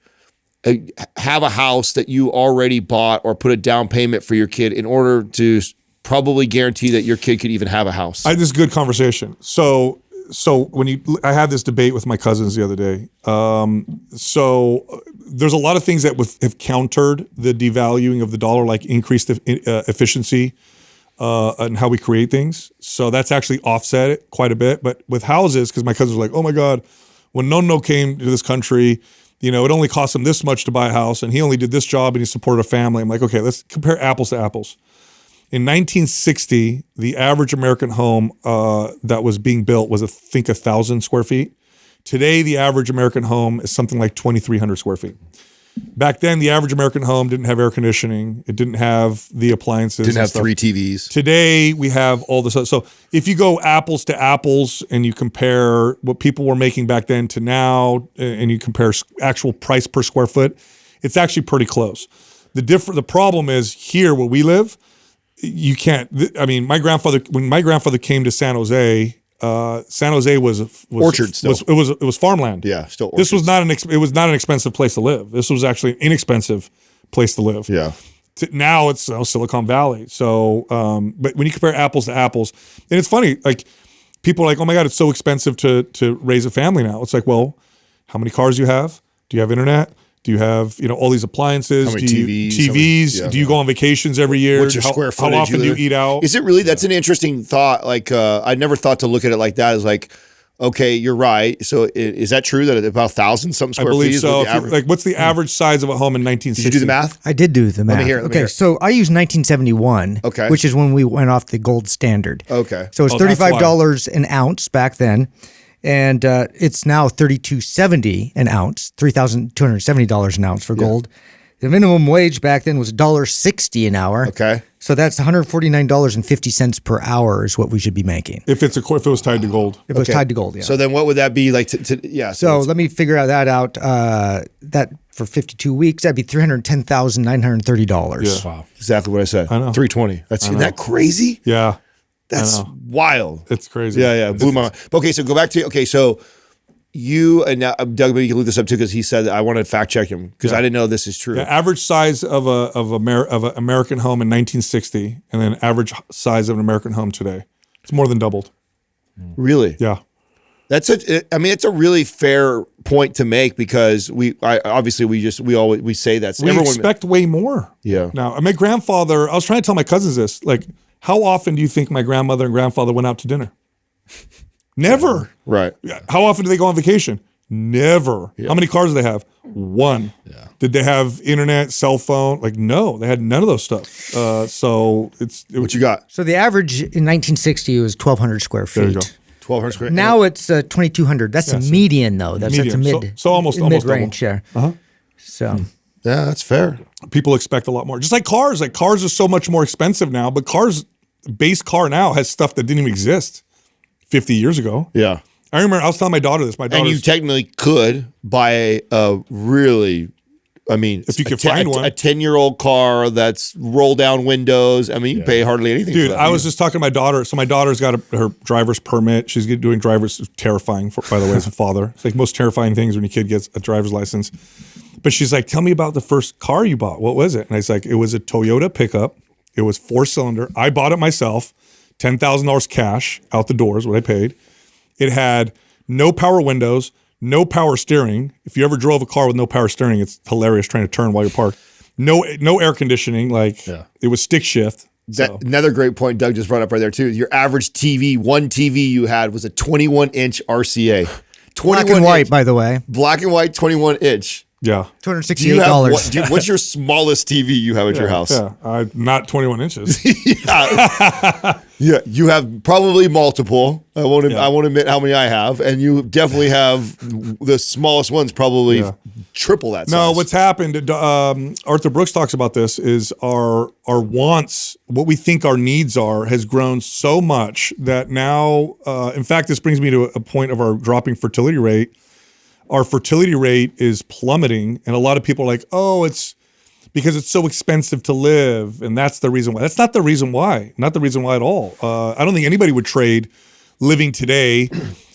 have a house that you already bought or put a down payment for your kid in order to probably guarantee that your kid could even have a house. I had this good conversation. So I had this debate with my cousins the other day. So there's a lot of things that have countered the devaluing of the dollar, like increased efficiency. And how we create things. So that's actually offset it quite a bit. But with houses, because my cousins were like, oh my God, when No came to this country, it only cost him this much to buy a house, and he only did this job and he supported a family. I'm like, okay, let's compare apples to apples. In 1960, the average American home that was being built was, I think, 1,000 square feet. Today, the average American home is something like 2,300 square feet. Back then, the average American home didn't have air conditioning. It didn't have the appliances. Didn't have 3 TVs. Today, we have all this. So if you go apples to apples and you compare what people were making back then to now, and you compare actual price per square foot, it's actually pretty close. The problem is here where we live, you can't. I mean, when my grandfather came to San Jose was orchard still. It was farmland. Yeah, still orchard. This was it was not an expensive place to live. This was actually an inexpensive place to live. Yeah. Now it's Silicon Valley. So, but when you compare apples to apples, and it's funny, like people are like, oh my God, it's so expensive to raise a family now. It's like, well, how many cars do you have? Do you have internet? Do you have all these appliances? How many TVs? Do you go on vacations every year? What's your square footage? How often do you eat out? Is it really? That's an interesting thought. Like I never thought to look at it like that. As like, okay, you're right. So is that true that about 1,000 something square feet? I believe is so. What's the Hmm. average size of a home in 1960? Did you do the math? I did do the math. Let me hear it. Okay, so I used 1971, Okay. which is when we went off the gold standard. Okay. So it's that's $35 an ounce back then, and it's now $32.70 an ounce, $3,270 an ounce for gold. The minimum wage back then was $1.60 an hour. Okay. So that's $149.50 per hour is what we should be making. If it was tied to gold. If it was tied to gold, yeah. So then what would that be like? So let me figure that out. That for 52 weeks, that'd be $310,930. Yeah. Wow. Exactly what I said. I know. 320. Isn't that crazy? Yeah. That's wild. It's crazy. Yeah. Blew my mind. Okay, so go back to, so you and now Doug, maybe you can look this up too because he said that I want to fact check him because I didn't know this is true. The average size of an American home in 1960, and then average size of an American home today, it's more than doubled. Really? Yeah. It's a really fair point to make because we always say that We expect way more. Yeah. Now, my grandfather, I was trying to tell my cousins this, like, how often do you think my grandmother and grandfather went out to dinner? Never. Right. How often do they go on vacation? Never. How many cars do they have? One. Yeah. Did they have internet, cell phone? Like, no, they had none of those stuff. So what you got? So the average in 1960 was 1,200 square feet. There you go. 1,200 square. Now it's 2,200. That's a median, though. That's a mid. So almost mid-range, double. yeah. So Yeah, that's fair. People expect a lot more. Just like cars. Like cars are so much more expensive now, but base car now has stuff that didn't even exist 50 years ago. Yeah. I remember I was telling my daughter this. And you technically could buy a really, if you could find one, a 10-year-old car that's roll down windows. I mean, you pay hardly anything Dude, for that. I was just talking to my daughter. So my daughter's got her driver's permit. She's doing drivers. It's terrifying, by the way, as a father. It's like most terrifying things when your kid gets a driver's license. But she's like, tell me about the first car you bought. What was it? And I was like, it was a Toyota pickup. It was 4-cylinder. I bought it myself. $10,000 cash out the doors, what I paid. It had no power windows, no power steering. If you ever drove a car with no power steering, it's hilarious trying to turn while you're parked. No air conditioning. It was stick shift. Another great point Doug just brought up right there too. Your average one TV you had was a 21-inch RCA. black and white, by the way. Black and white, 21-inch. Yeah. $268. What's your smallest TV you have at your house? Yeah, not 21 inches. Yeah, you have probably multiple. I won't admit how many I have, and you definitely have the smallest ones, probably triple that size. No, what's happened? Arthur Brooks talks about this. Is our wants, what we think our needs are, has grown so much that now. In fact, this brings me to a point of our dropping fertility rate. Our fertility rate is plummeting, and a lot of people are like, "Oh, it's because it's so expensive to live, and that's the reason why." That's not the reason why. Not the reason why at all. I don't think anybody would trade living today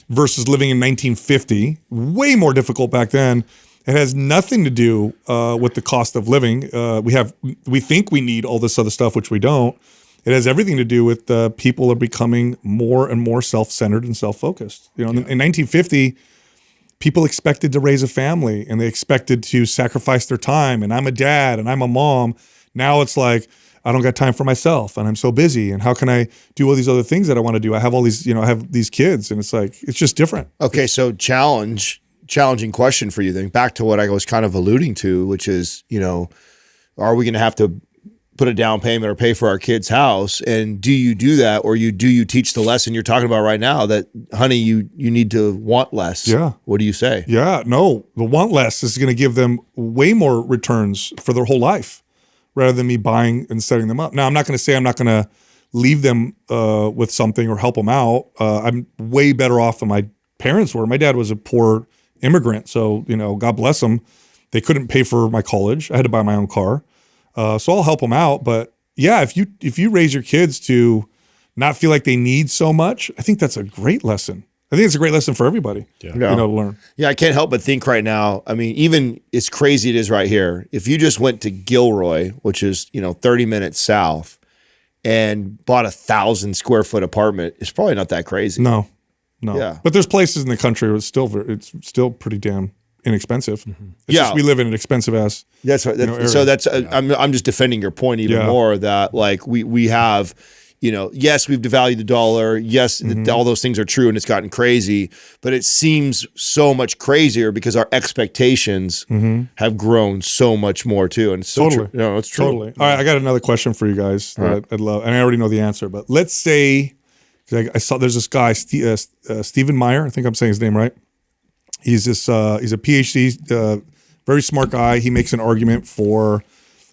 versus living in 1950. Way more difficult back then. It has nothing to do with the cost of living. We think we need all this other stuff, which we don't. It has everything to do with people are becoming more and more self-centered and self-focused. In 1950. People expected to raise a family and they expected to sacrifice their time. And I'm a dad and I'm a mom. Now it's like, I don't got time for myself and I'm so busy. And how can I do all these other things that I want to do? I have all these, I have these kids and it's like, it's just different. Okay. So challenging question for you then, back to what I was kind of alluding to, which is, are we going to have to put a down payment or pay for our kid's house? And do you do that, or do you teach the lesson you're talking about right now that, honey, you need to want less? Yeah. What do you say? Yeah, no, the want less is going to give them way more returns for their whole life rather than me buying and setting them up. Now, I'm not going to say I'm not going to leave them with something or help them out. I'm way better off than my parents were. My dad was a poor immigrant. So, God bless them. They couldn't pay for my college. I had to buy my own car. So I'll help them out. But yeah, if you raise your kids to not feel like they need so much, I think that's a great lesson. I think it's a great lesson for everybody, to learn. Yeah, I can't help but think right now, even as crazy it is right here, if you just went to Gilroy, which is, 30 minutes south, and bought 1,000 square foot apartment, it's probably not that crazy. No. Yeah. But there's places in the country where it's still pretty damn inexpensive. Mm-hmm. It's just we live in an expensive ass. That's right. So that's I'm just defending your point even more that like we have, yes, we've devalued the dollar. Yes, all those things are true, and it's gotten crazy. But it seems so much crazier because our expectations have grown so much more too. And it's so totally, true. No, it's true. Totally. All right, I got another question for you guys that I'd love, and I already know the answer. But let's say, I saw there's this guy, Stephen Meyer. I think I'm saying his name right. He's he's a PhD, very smart guy. He makes an argument for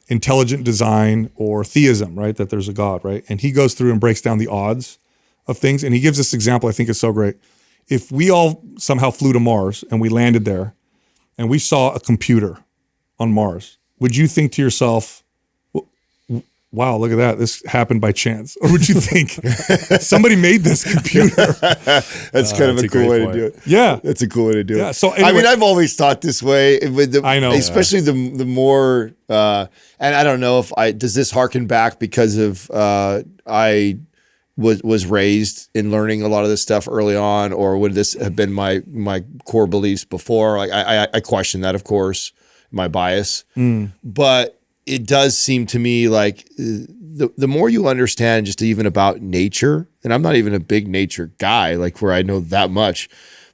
intelligent design or theism, right? That there's a God, right? And he goes through and breaks down the odds of things. And he gives this example I think is so great. If we all somehow flew to Mars and we landed there and we saw a computer on Mars, would you think to yourself, wow, look at that. This happened by chance? Or would you think somebody made this computer? That's kind of a cool way to do it. Yeah. That's a cool way to do it. So I mean, I've always thought this way. I know. Especially the more, and I don't know if does this harken back because of I was raised in learning a lot of this stuff early on, or would this have been my core beliefs before? Like I question that, of course, my bias, but it does seem to me like the more you understand just even about nature, and I'm not even a big nature guy, like where I know that much,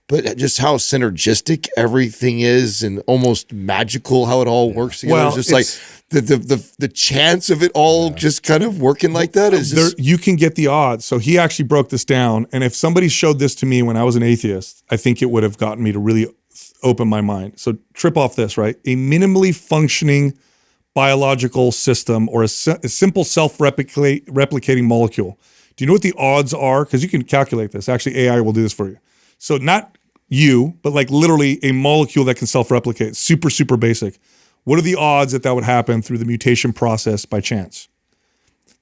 but just how synergistic everything is and almost magical how it all works together. Well, it's just like the chance of it all just kind of working like that is just, you can get the odds. So he actually broke this down. And if somebody showed this to me when I was an atheist, I think it would have gotten me to really open my mind. So trip off this, right? A minimally functioning biological system or a simple self-replicating molecule. Do you know what the odds are? Because you can calculate this. Actually, AI will do this for you. So not you, but like literally a molecule that can self-replicate. Super, super basic. What are the odds that would happen through the mutation process by chance?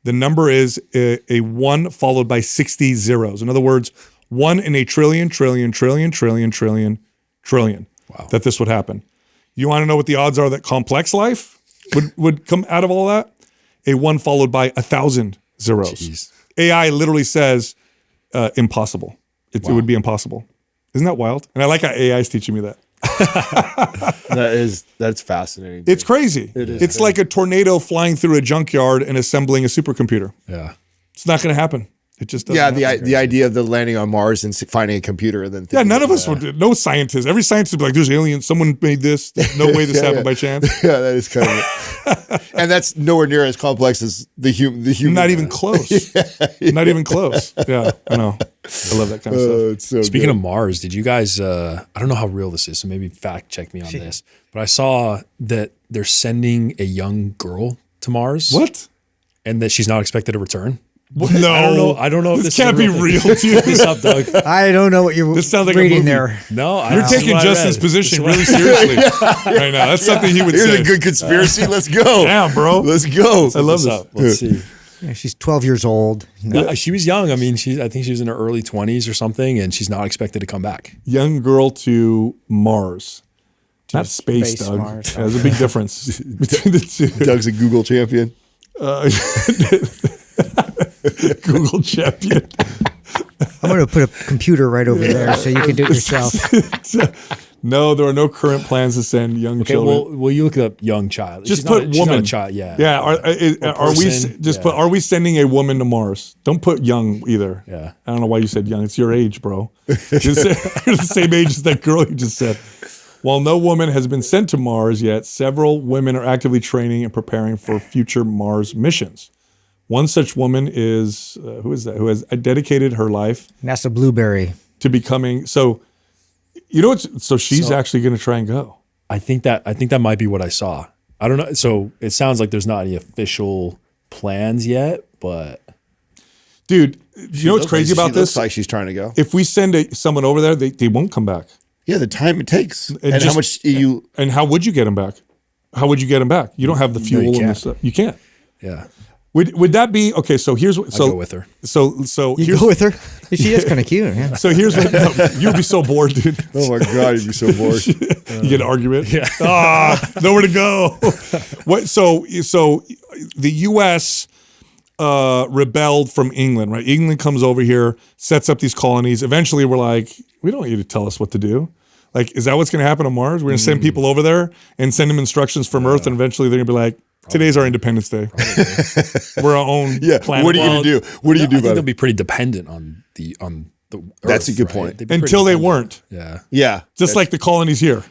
The number is a 1 followed by 60 zeros. In other words, 1 in a trillion, trillion, trillion, trillion, trillion, trillion. Wow. That this would happen. You want to know what the odds are that complex life would come out of all that? A 1 followed by 1,000 zeros. Jeez. AI literally says impossible. It would be impossible. Isn't that wild? And I like how AI is teaching me that. That's fascinating. It's crazy. It's like a tornado flying through a junkyard and assembling a supercomputer. Yeah. It's not going to happen. It just doesn't. Yeah, the idea of the landing on Mars and finding a computer and then none of us would. No scientist. Every scientist would be like, "There's aliens. Someone made this. There's no way this happened by chance." Yeah, that is kind of, and that's nowhere near as complex as the human. Not even close. Not even close. Yeah, I know. I love that kind of stuff. It's so Speaking good. of Mars, did you guys? I don't know how real this is, so maybe fact check me on this. But I saw that they're sending a young girl to Mars. What? And that she's not expected to return. No, I don't know if this can't be real, dude. What's up, Doug? I don't know what you're This sounds like reading a movie. there. No, You're taking Justin's position really seriously right now. That's something he would Here's say. a good conspiracy. Let's go. Damn, bro. Let's go. I love this. Let's see. Yeah, she's 12 years old. She was young. I mean, I think she was in her early 20s or something, and she's not expected to come back. Young girl to Mars. Not space, Doug. Mars. There's a big difference between the two. Doug's a Google champion. Google champion. I'm going to put a computer right over there so you can do it yourself. No, there are no current plans to send young Okay, children. well, you look up young child. Just She's put she's not woman. a child, yeah. Yeah. Are we person, just yeah. put? Are we sending a woman to Mars? Don't put young either. Yeah. I don't know why you said young. It's your age, bro. You're the same age as that girl you just said. While no woman has been sent to Mars yet, several women are actively training and preparing for future Mars missions. One such woman is who is that? Who has dedicated her life NASA Blueberry to becoming so. You know what? So she's actually going to try and go. I think that might be what I saw. I don't know. So it sounds like there's not any official plans yet, but Dude, you know what's crazy about this? Looks like she's trying to go. If we send someone over there, they won't come back. Yeah, the time it takes, and just- how much you. And how would you get them back? How would you get them back? You don't have the fuel and the can't. stuff. You can't. yeah, Would that be okay? So here's what. I'll go with her. So You here's go with her? She is kind of cute. Yeah. so here's what. No, you'd be so bored, dude. Oh my god, you'd be so bored. You get an argument. Yeah. Nowhere to go. What? So the U.S. Rebelled from England, right? England comes over here, sets up these colonies. Eventually, we're like, we don't want you to tell us what to do. Like, is that what's going to happen on Mars? We're going to send people over there and send them instructions from Earth, and eventually they're going to be like, today's our Independence Day. We're our own planet. What are you going to do? What do you do I think about they'll it? be pretty dependent on the That's Earth, a good right? point. They'd be pretty Until they dependent. weren't. Yeah. Yeah, Just like the colonies here.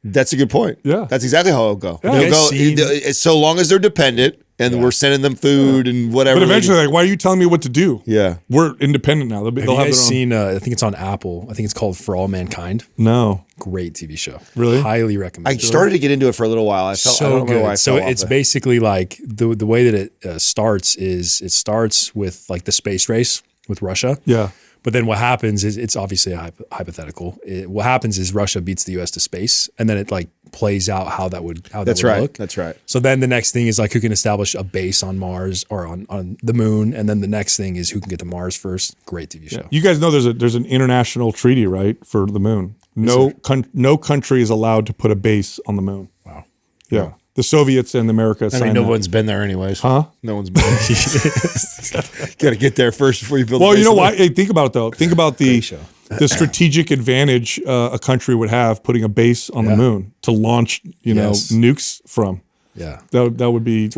that's a good point. Yeah. That's exactly how it'll go. Yeah. They'll You guys go seen- so long as they're dependent and we're sending them food and whatever. But they eventually, do. like, why are you telling me what to do? Yeah. We're independent now. They'll Have have you their guys own. seen? I think it's on Apple. I think it's called For All Mankind. No. Great TV show. Really? Highly recommend. I started to get into it for a little while. I felt I So don't know why I good. So fell off it's it. basically like the way that it starts is it starts with like the space race with Russia. Yeah. But then what happens is, it's obviously a hypothetical. What happens is Russia beats the U.S. to space, and then it like plays out how that would look. That's right. So then the next thing is like who can establish a base on Mars or on the moon, and then the next thing is who can get to Mars first. Great TV show. You guys know there's an international treaty, right, for the moon. No country is allowed to put a base on the moon. Wow. Yeah. The Soviets and America I signed mean, no that. one's been there anyways. Huh? No one's been there. Got to get there first before you build. Well, a base you know on why? it. Hey, think about it though. Think about the show. strategic advantage a country would have putting a base on the moon to launch, Yes. nukes from. Yeah. That would be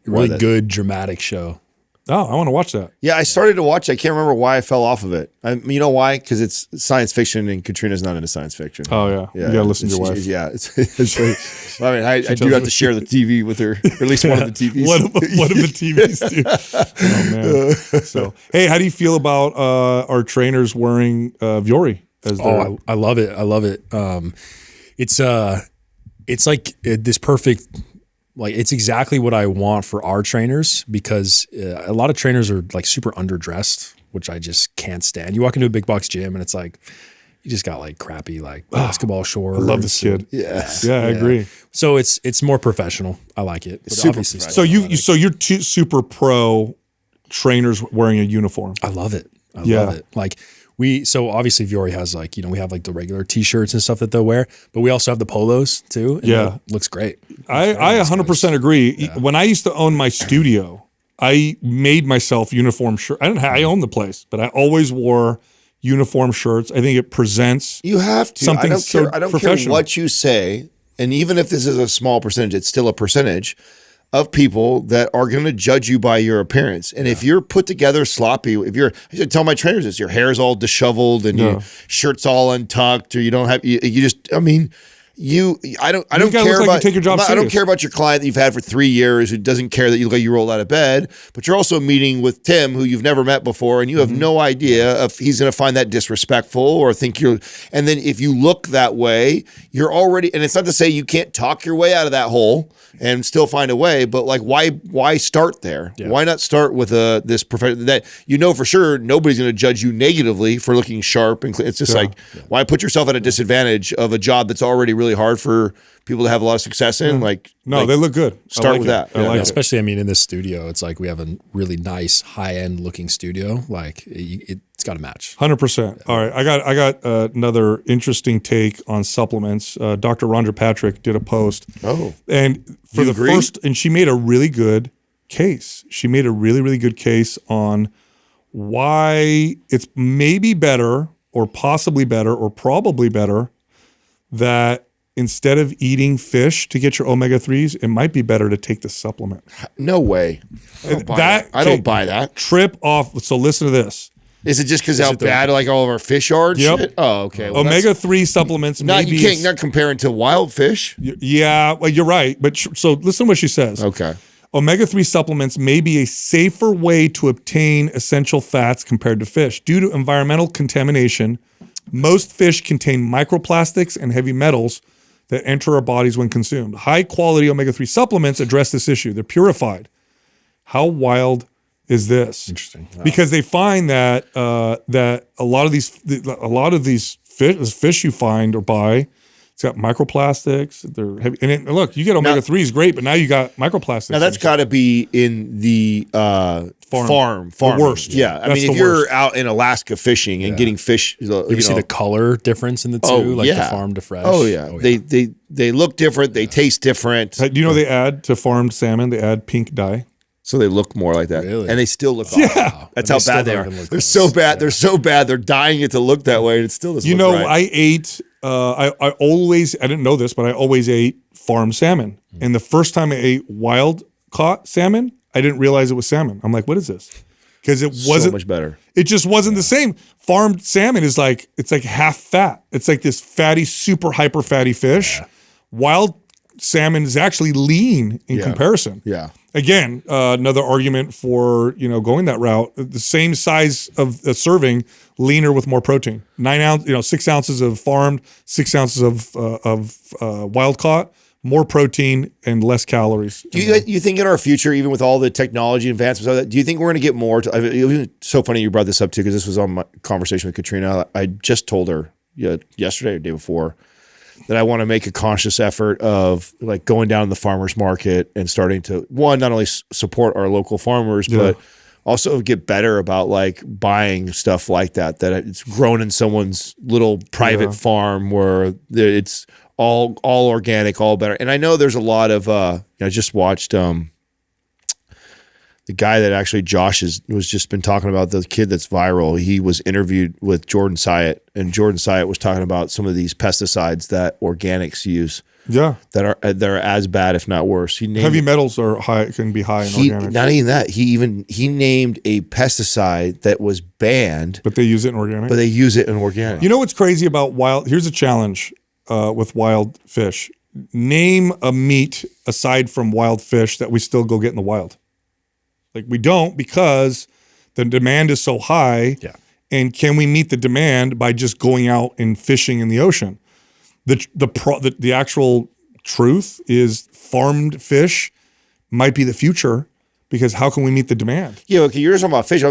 Really good dramatic show. Oh, I want to watch that. Yeah, I started to watch. I can't remember why I fell off of it. You know why? Because it's science fiction, and Katrina's not into science fiction. Oh yeah. You gotta listen to your wife. Yeah, I mean, I do have to share the TV with her, or at least one of the TVs. What do the TVs do? Oh man. So hey, how do you feel about our trainers wearing Vuori as their? Oh, I love it. I love it. It's like this perfect. Like it's exactly what I want for our trainers, because a lot of trainers are like super underdressed, which I just can't stand. You walk into a big box gym and it's like, you just got like crappy like basketball shorts. I love this kid. Yes. Yeah, I agree. So it's more professional. I like it. But super obviously professional. So you're two super pro trainers wearing a uniform. I love it. I Yeah. love it. Like so obviously Vuori has like, we have like the regular t-shirts and stuff that they'll wear, but we also have the polos too. And Yeah. that looks great. I 100% agree. When I used to own my studio, I made myself uniform shirt. I owned the place, but I always wore uniform shirts. I think it presents. You have to. Something I don't so care. I don't care professional. what you say, and even if this is a small percentage, it's still a percentage of people that are going to judge you by your appearance. And if you're put together sloppy, I should tell my trainers this: your hair's all disheveled and your shirt's all untucked, or you don't have you just. I mean. I don't gotta care look like about you take your job I don't serious. care about your client that you've had for 3 years who doesn't care that you look like you rolled out of bed, but you're also meeting with Tim, who you've never met before, and you have no idea if he's going to find that disrespectful or think you're. And then if you look that way, you're already. And it's not to say you can't talk your way out of that hole and still find a way, but like why start there? Yeah. Why not start with this profession that for sure nobody's going to judge you negatively for looking sharp and clean. It's just like why put yourself at a disadvantage of a job that's already really hard for people to have a lot of success in. They look good. I Start like with it. that. I like it. Especially, in this studio, it's like we have a really nice high-end looking studio. Like it's got to match. 100%. All right, I got another interesting take on supplements. Dr. Rhonda Patrick did a post. Oh, And for You the agree? first, and she made a really good case. She made a really, really good case on why it's maybe better or possibly better or probably better that instead of eating fish to get your omega-3s, it might be better to take the supplement. no way. I don't buy that. I okay, don't buy that. Trip off. So listen to this. Is it just because how bad like all of our fish are? And Yep. shit? Oh, okay. Well, that's- Omega-3 supplements Not maybe you can't not comparing to wild fish. yeah, well, you're right. But so listen to what she says. Okay. Omega-3 supplements may be a safer way to obtain essential fats compared to fish. Due to environmental contamination, most fish contain microplastics and heavy metals that enter our bodies when consumed. High-quality omega-3 supplements address this issue. They're purified. How wild is this? Interesting. Because they find that that a lot of these fish you find or buy, it's got microplastics. They're heavy. And look, you get omega-3s, great, but now you got microplastics. Now that's got to be in the farm. The worst. Yeah, I That's mean, the if you're worst. out in Alaska fishing and getting fish, You see the color difference in the two, like the farm to fresh. Oh yeah, they look different. They taste different. Do you know they add to farmed salmon? They add pink dye. So they look more like that, Really? and they still look awful. Yeah. That's And how they still bad they don't are. even look They're nice. so bad. They're so bad. They're dying it to look that way, and it still doesn't. You look know, right. I didn't know this, but I always ate farmed salmon. And the first time I ate wild caught salmon, I didn't realize it was salmon. I'm like, what is this? Because it so wasn't much better. It just wasn't the same. Farmed salmon is like, it's like half fat. It's like this fatty, super hyper fatty fish. Wild salmon is actually lean in comparison. Yeah. Again, another argument for going that route. The same size of a serving, leaner with more protein. 6 ounces of farmed, 6 ounces of wild caught. more protein and less calories. Do you think in our future, even with all the technology advancements, do you think we're going to get more? I mean, it was so funny you brought this up too, because this was on my conversation with Katrina. I just told her yesterday or the day before that I want to make a conscious effort of like going down to the farmer's market and starting to, one, not only support our local farmers, but also get better about like buying stuff like that it's grown in someone's little private farm where it's all organic, all better. And I know there's a lot of, I just watched the guy that actually Josh was just been talking about, the kid that's viral. He was interviewed with Jordan Syatt, and Jordan Syatt was talking about some of these pesticides that organics use. Yeah, that are as bad, if not worse. Heavy metals are high, can be high in organics. Not even that. He named a pesticide that was banned, but they use it in organic. But they use it in organic. You know what's crazy about wild? Here's a challenge with wild fish. Name a meat aside from wild fish that we still go get in the wild. Like we don't, because the demand is so high. Yeah. And can we meet the demand by just going out and fishing in the ocean? The actual truth is farmed fish might be the future, because how can we meet the demand? Yeah, okay, you're just talking about fish.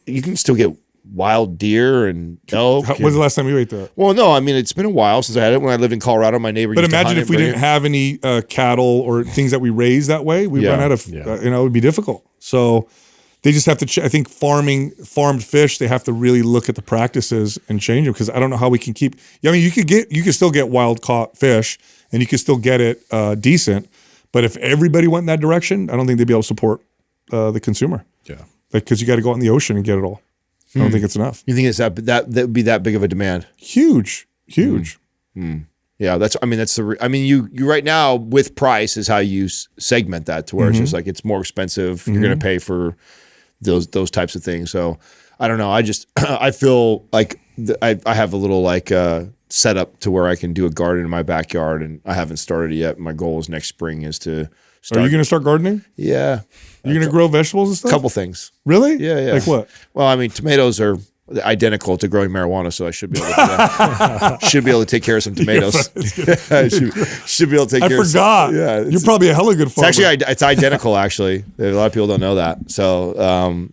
You can still get wild deer and elk. When's the last time you ate that? Well, no, I mean, it's been a while since I had it. When I lived in Colorado, my neighbor. But imagine if we didn't have any cattle or things that we raise that way, we run out of. It would be difficult. So they just have to. I think farmed fish, they have to really look at the practices and change them, because I don't know how we can keep. I mean, you could still get wild caught fish, and you could still get it decent. But if everybody went in that direction, I don't think they'd be able to support the consumer. Yeah, because you got to go out in the ocean and get it all. I don't think it's enough. You think it's that would be that big of a demand? Huge. Yeah, you right now with price is how you segment that, to where it's just like it's more expensive. You're going to pay for those types of things. So I don't know. I feel like I have a little like setup to where I can do a garden in my backyard, and I haven't started it yet. My goal is next spring is to start. Are you going to start gardening? Yeah. You're going to grow vegetables and stuff? A couple things. Really? Yeah. Like what? Well, I mean, tomatoes are identical to growing marijuana, so I should be able to do that. Should be able to take care of some tomatoes. I should be able to take care of some. I forgot. You're probably a hella good farmer. It's identical, actually. A lot of people don't know that. So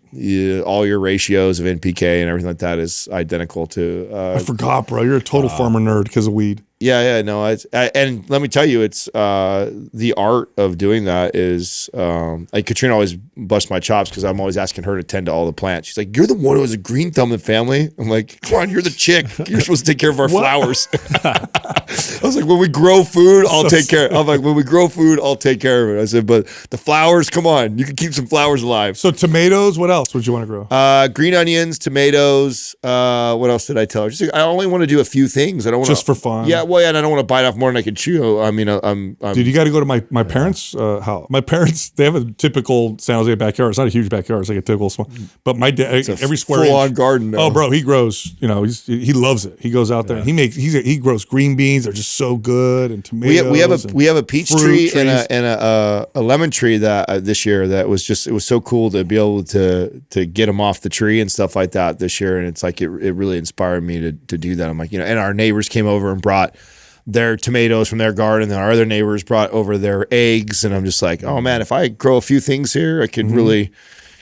all your ratios of NPK and everything like that is identical to. I forgot, bro. You're a total farmer nerd because of weed. Yeah, no. And let me tell you, it's the art of doing that is like Katrina always busts my chops because I'm always asking her to tend to all the plants. She's like, "You're the one who has a green thumb in the family." I'm like, "Come on, you're the chick. You're supposed to take care of our flowers." I was like, "When we grow food, I'll take care." I'm like, "When we grow food, I'll take care of it." I said, "But the flowers, come on, you can keep some flowers alive." So tomatoes. What else would you want to grow? Green onions, tomatoes. What else did I tell her? Just I only want to do a few things. I don't want just for fun. Yeah. Well, yeah, and I don't want to bite off more than I can chew. I mean, I'm dude, you got to go to my parents' house. My parents, they have a typical San Jose backyard. It's not a huge backyard. It's like a typical small. But my dad, every square full-on inch, garden. Now. Oh, bro, he grows. You know, he loves it. He goes out there and he grows green beans. They're just so good, and tomatoes. We have a peach tree and a lemon tree that this year that was just, it was so cool to be able to get them off the tree and stuff like that this year. And it's like it really inspired me to do that. I'm like, and our neighbors came over and brought their tomatoes from their garden, and our other neighbors brought over their eggs, and I'm just like, oh man, if I grow a few things here, I could really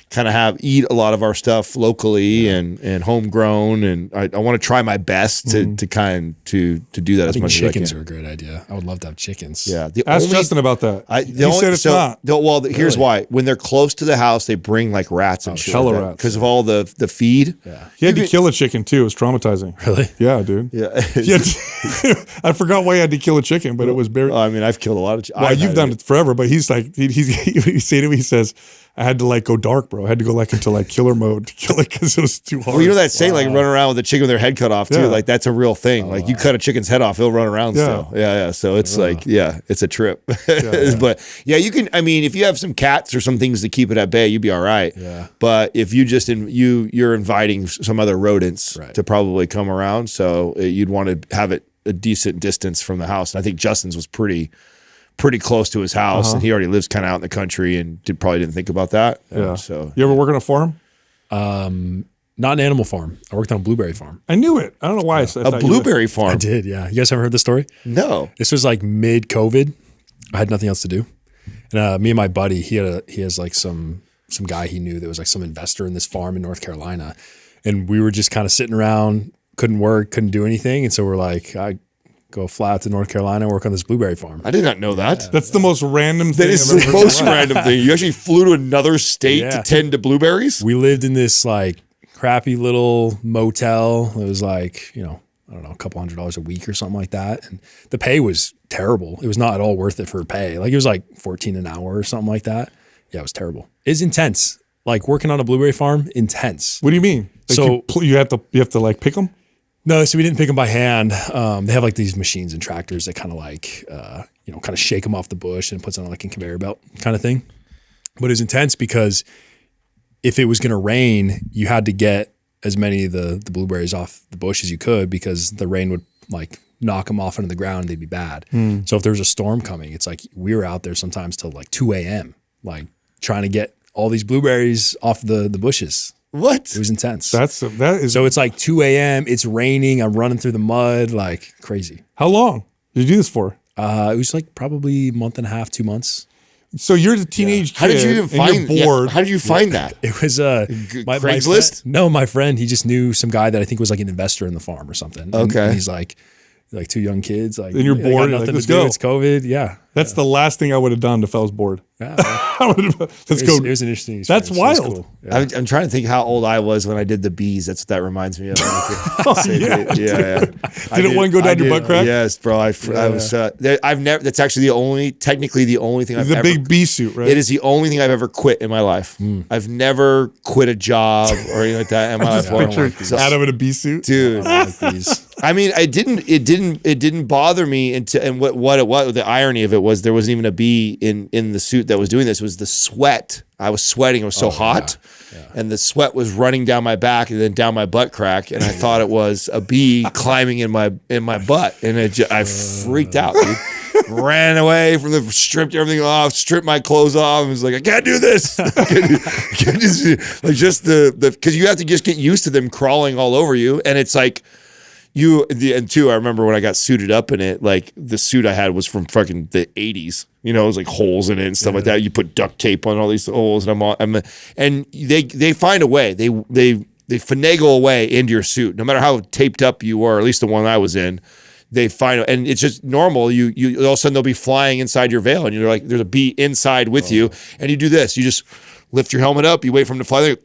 kind of eat a lot of our stuff locally and homegrown, and I want to try my best to do that as much as I can. Chickens are a great idea. I would love to have chickens. Yeah, ask Justin about that. He said it's not. Well, here's why: when they're close to the house, they bring like rats and shit because of all the feed. Yeah, he had to kill a chicken too. It was traumatizing. Really? Yeah, dude. Yeah, I forgot why he had to kill a chicken, but it was very. I mean, I've killed a lot of chickens. Well, you've done it forever, but he's like, he said to me, he says, I had to like go dark, bro. I had to go like into like killer mode to kill it because it was too hard. Well, you know that saying, like running around with a chicken with their head cut off too. Like that's a real thing. Like you cut a chicken's head off, it'll run around still. Yeah. So it's like, it's a trip. But yeah, you can. I mean, if you have some cats or some things to keep it at bay, you'd be all right. Yeah. But if you just you're inviting some other rodents to probably come around, so you'd want to have it a decent distance from the house. And I think Justin's was pretty close to his house, and he already lives kind of out in the country and probably didn't think about that. Yeah. So you ever work on a farm? Not an animal farm. I worked on a blueberry farm. I knew it. I don't know why. I thought A you blueberry I farm. did, yeah. You guys haven't heard this story? No. This was like mid-COVID. I had nothing else to do. And me and my buddy, he has like some guy he knew that was like some investor in this farm in North Carolina. And we were just kind of sitting around, couldn't work, couldn't do anything. And so we're like, I go fly out to North Carolina and work on this blueberry farm. I did not know that. That's the most random thing. That is I've the ever heard. most random thing. You actually flew to another state Yeah. to tend to blueberries? We lived in this like crappy little motel. It was like, I don't know, a couple $100 a week or something like that. And the pay was terrible. It was not at all worth it for pay. Like it was like $14 an hour or something like that. Yeah, it was terrible. It's intense. Like working on a blueberry farm, intense. What do you mean? Like So- you have to like pick them? No, so we didn't pick them by hand. They have like these machines and tractors that kind of like, kind of shake them off the bush and puts on like a conveyor belt kind of thing. But it was intense because if it was going to rain, you had to get as many of the blueberries off the bush as you could because the rain would like knock them off into the ground. They'd be bad. So if there was a storm coming, it's like we were out there sometimes till like 2 a.m. like trying to get all these blueberries off the bushes. What? It was intense. That is. So it's like 2 a.m. It's raining. I'm running through the mud, like crazy. How long did you do this for? It was like probably a month and a half, 2 months. So you're the teenage How kid. did you even and find you're bored. How did you find that? It was Craigslist? My friend. He just knew some guy that I think was like an investor in the farm or something. And Okay. he's like 2 young kids. Like, And you're they got bored, you're Nothing like, to "Let's do. go." It's COVID. Yeah. That's the last thing I would have done if I was bored. Yeah. Let's It go. was an interesting experience. That's It was wild. cool. Yeah. I'm trying to think how old I was when I did the bees. That's what that reminds me of. yeah. Didn't one go down your butt crack? Yes, bro. I was. I've never. That's actually technically the only thing I've The ever. big bee suit, right? It is the only thing I've ever quit in my life. I've never quit a job or anything like that in my life. Picture Adam in a bee suit. Dude, I don't like these. I mean, it didn't bother me until, and what it was, the irony of it was there wasn't even a bee in the suit that was doing this. It was the sweat. I was sweating. It was so hot. And the sweat was running down my back and then down my butt crack. And I thought it was a bee climbing in my butt. And I freaked out, dude. Ran away from stripped everything off, stripped my clothes off, and was like, I can't do this. Because you have to just get used to them crawling all over you. And it's like, and two, I remember when I got suited up in it, like the suit I had was from fucking the 80s. It was like holes in it and stuff like that. You put duct tape on all these holes, and and they find a way. They finagle a way into your suit, no matter how taped up you were. At least the one I was in, they find, and it's just normal. You all of a sudden they'll be flying inside your veil, and you're like, there's a bee inside with you, and you do this. You just lift your helmet up, you wait for them to fly,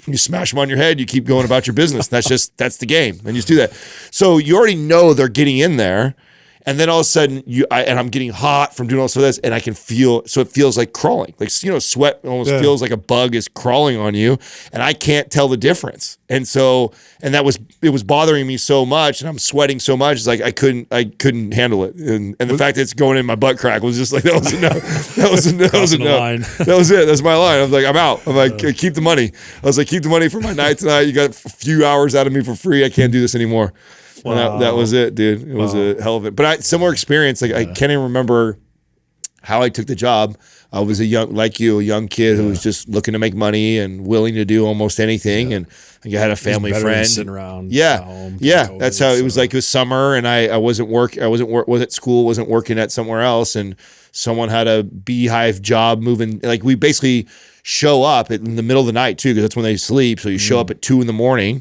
you smash them on your head, you keep going about your business. That's the game. And you just do that. So you already know they're getting in there. And then all of a sudden, I'm getting hot from doing all this, and I can feel, so it feels like crawling. Like, sweat almost feels like a bug is crawling on you, and I can't tell the difference. And so, it was bothering me so much, and I'm sweating so much, it's like I couldn't handle it. And the fact that it's going in my butt crack was just like, that was enough. That was enough. That was it. That's my line. I was like, I'm out. I'm like, keep the money. I was like, keep the money for my night tonight. You got a few hours out of me for free. I can't do this anymore. Wow. And that was it, dude. It was a hell of it. But similar experience. Like I can't even remember how I took the job. I was a young kid who was just looking to make money and willing to do almost anything. And I had a family friend sitting around. Home, that's how it was. Like it was summer, and I was at school, wasn't working at somewhere else, and someone had a beehive job moving. Like we basically show up in the middle of the night too, because that's when they sleep. So you show up at 2 a.m.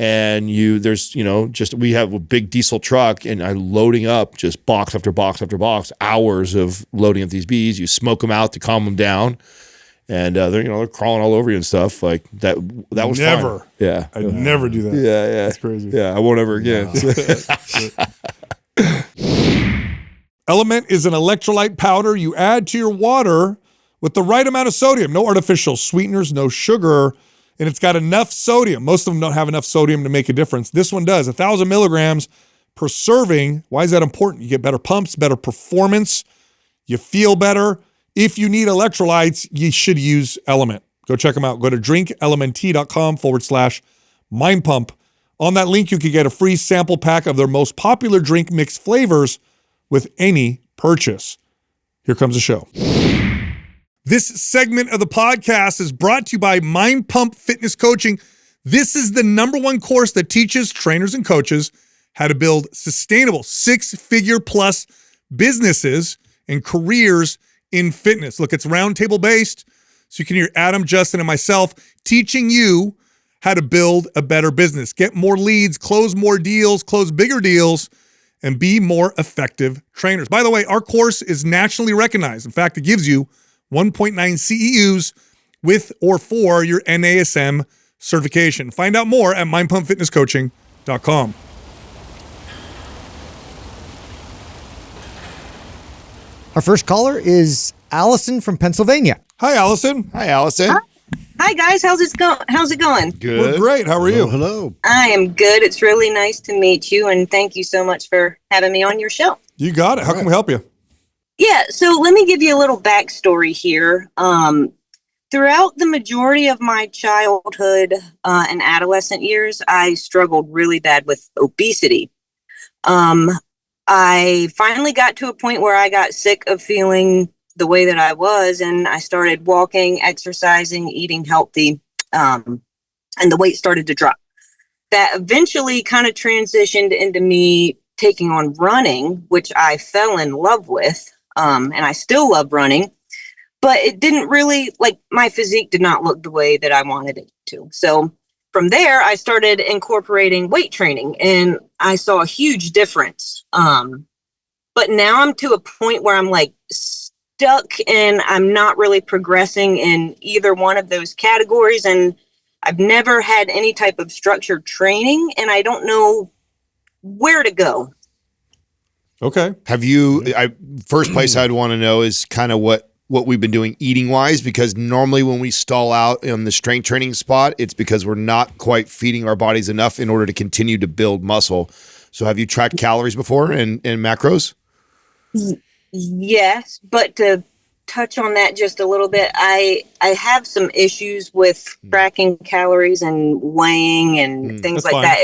And we have a big diesel truck, and I'm loading up just box after box after box, hours of loading up these bees. You smoke them out to calm them down, and they're crawling all over you and stuff like that. That was never. Fun. Yeah, I'd never do that. Yeah, that's crazy. Yeah, I won't ever again. Element is an electrolyte powder you add to your water with the right amount of sodium. No artificial sweeteners, no sugar. And it's got enough sodium. Most of them don't have enough sodium to make a difference. This one does. 1,000 milligrams per serving. Why is that important? You get better pumps, better performance. You feel better. If you need electrolytes, you should use Element. Go check them out. Go to drinklmnt.com/mindpump. On that link, you can get a free sample pack of their most popular drink mix flavors with any purchase. Here comes the show. This segment of the podcast is brought to you by Mind Pump Fitness Coaching. This is the #1 course that teaches trainers and coaches how to build sustainable 6-figure plus businesses and careers in fitness. Look, it's roundtable based, so you can hear Adam, Justin, and myself teaching you how to build a better business, get more leads, close more deals, close bigger deals, and be more effective trainers. By the way, our course is nationally recognized. In fact, it gives you 1.9 CEUs with or for your NASM certification. Find out more at mindpumpfitnesscoaching.com. Our first caller is Allison from Pennsylvania. Hi, Allison. Hi, Allison. Hi guys, how's it going? We're great. How are you? Hello. I am good. It's really nice to meet you, and thank you so much for having me on your show. You got it. How can we help you? Yeah, so let me give you a little backstory here. Throughout the majority of my childhood and adolescent years, I struggled really bad with obesity. I finally got to a point where I got sick of feeling the way that I was, and I started walking, exercising, eating healthy, and the weight started to drop. That eventually kind of transitioned into me taking on running, which I fell in love with, and I still love running, but it didn't really, like, my physique did not look the way that I wanted it to. So from there, I started incorporating weight training, and I saw a huge difference. But now I'm to a point where I'm like stuck and I'm not really progressing in either one of those categories. And I've never had any type of structured training, and I don't know where to go. Okay. Have you, first place I'd want to know is kind of what we've been doing eating wise, because normally when we stall out in the strength training spot, it's because we're not quite feeding our bodies enough in order to continue to build muscle. So have you tracked calories before and macros? Yes, but to touch on that just a little bit, I have some issues with tracking calories and weighing and things like that.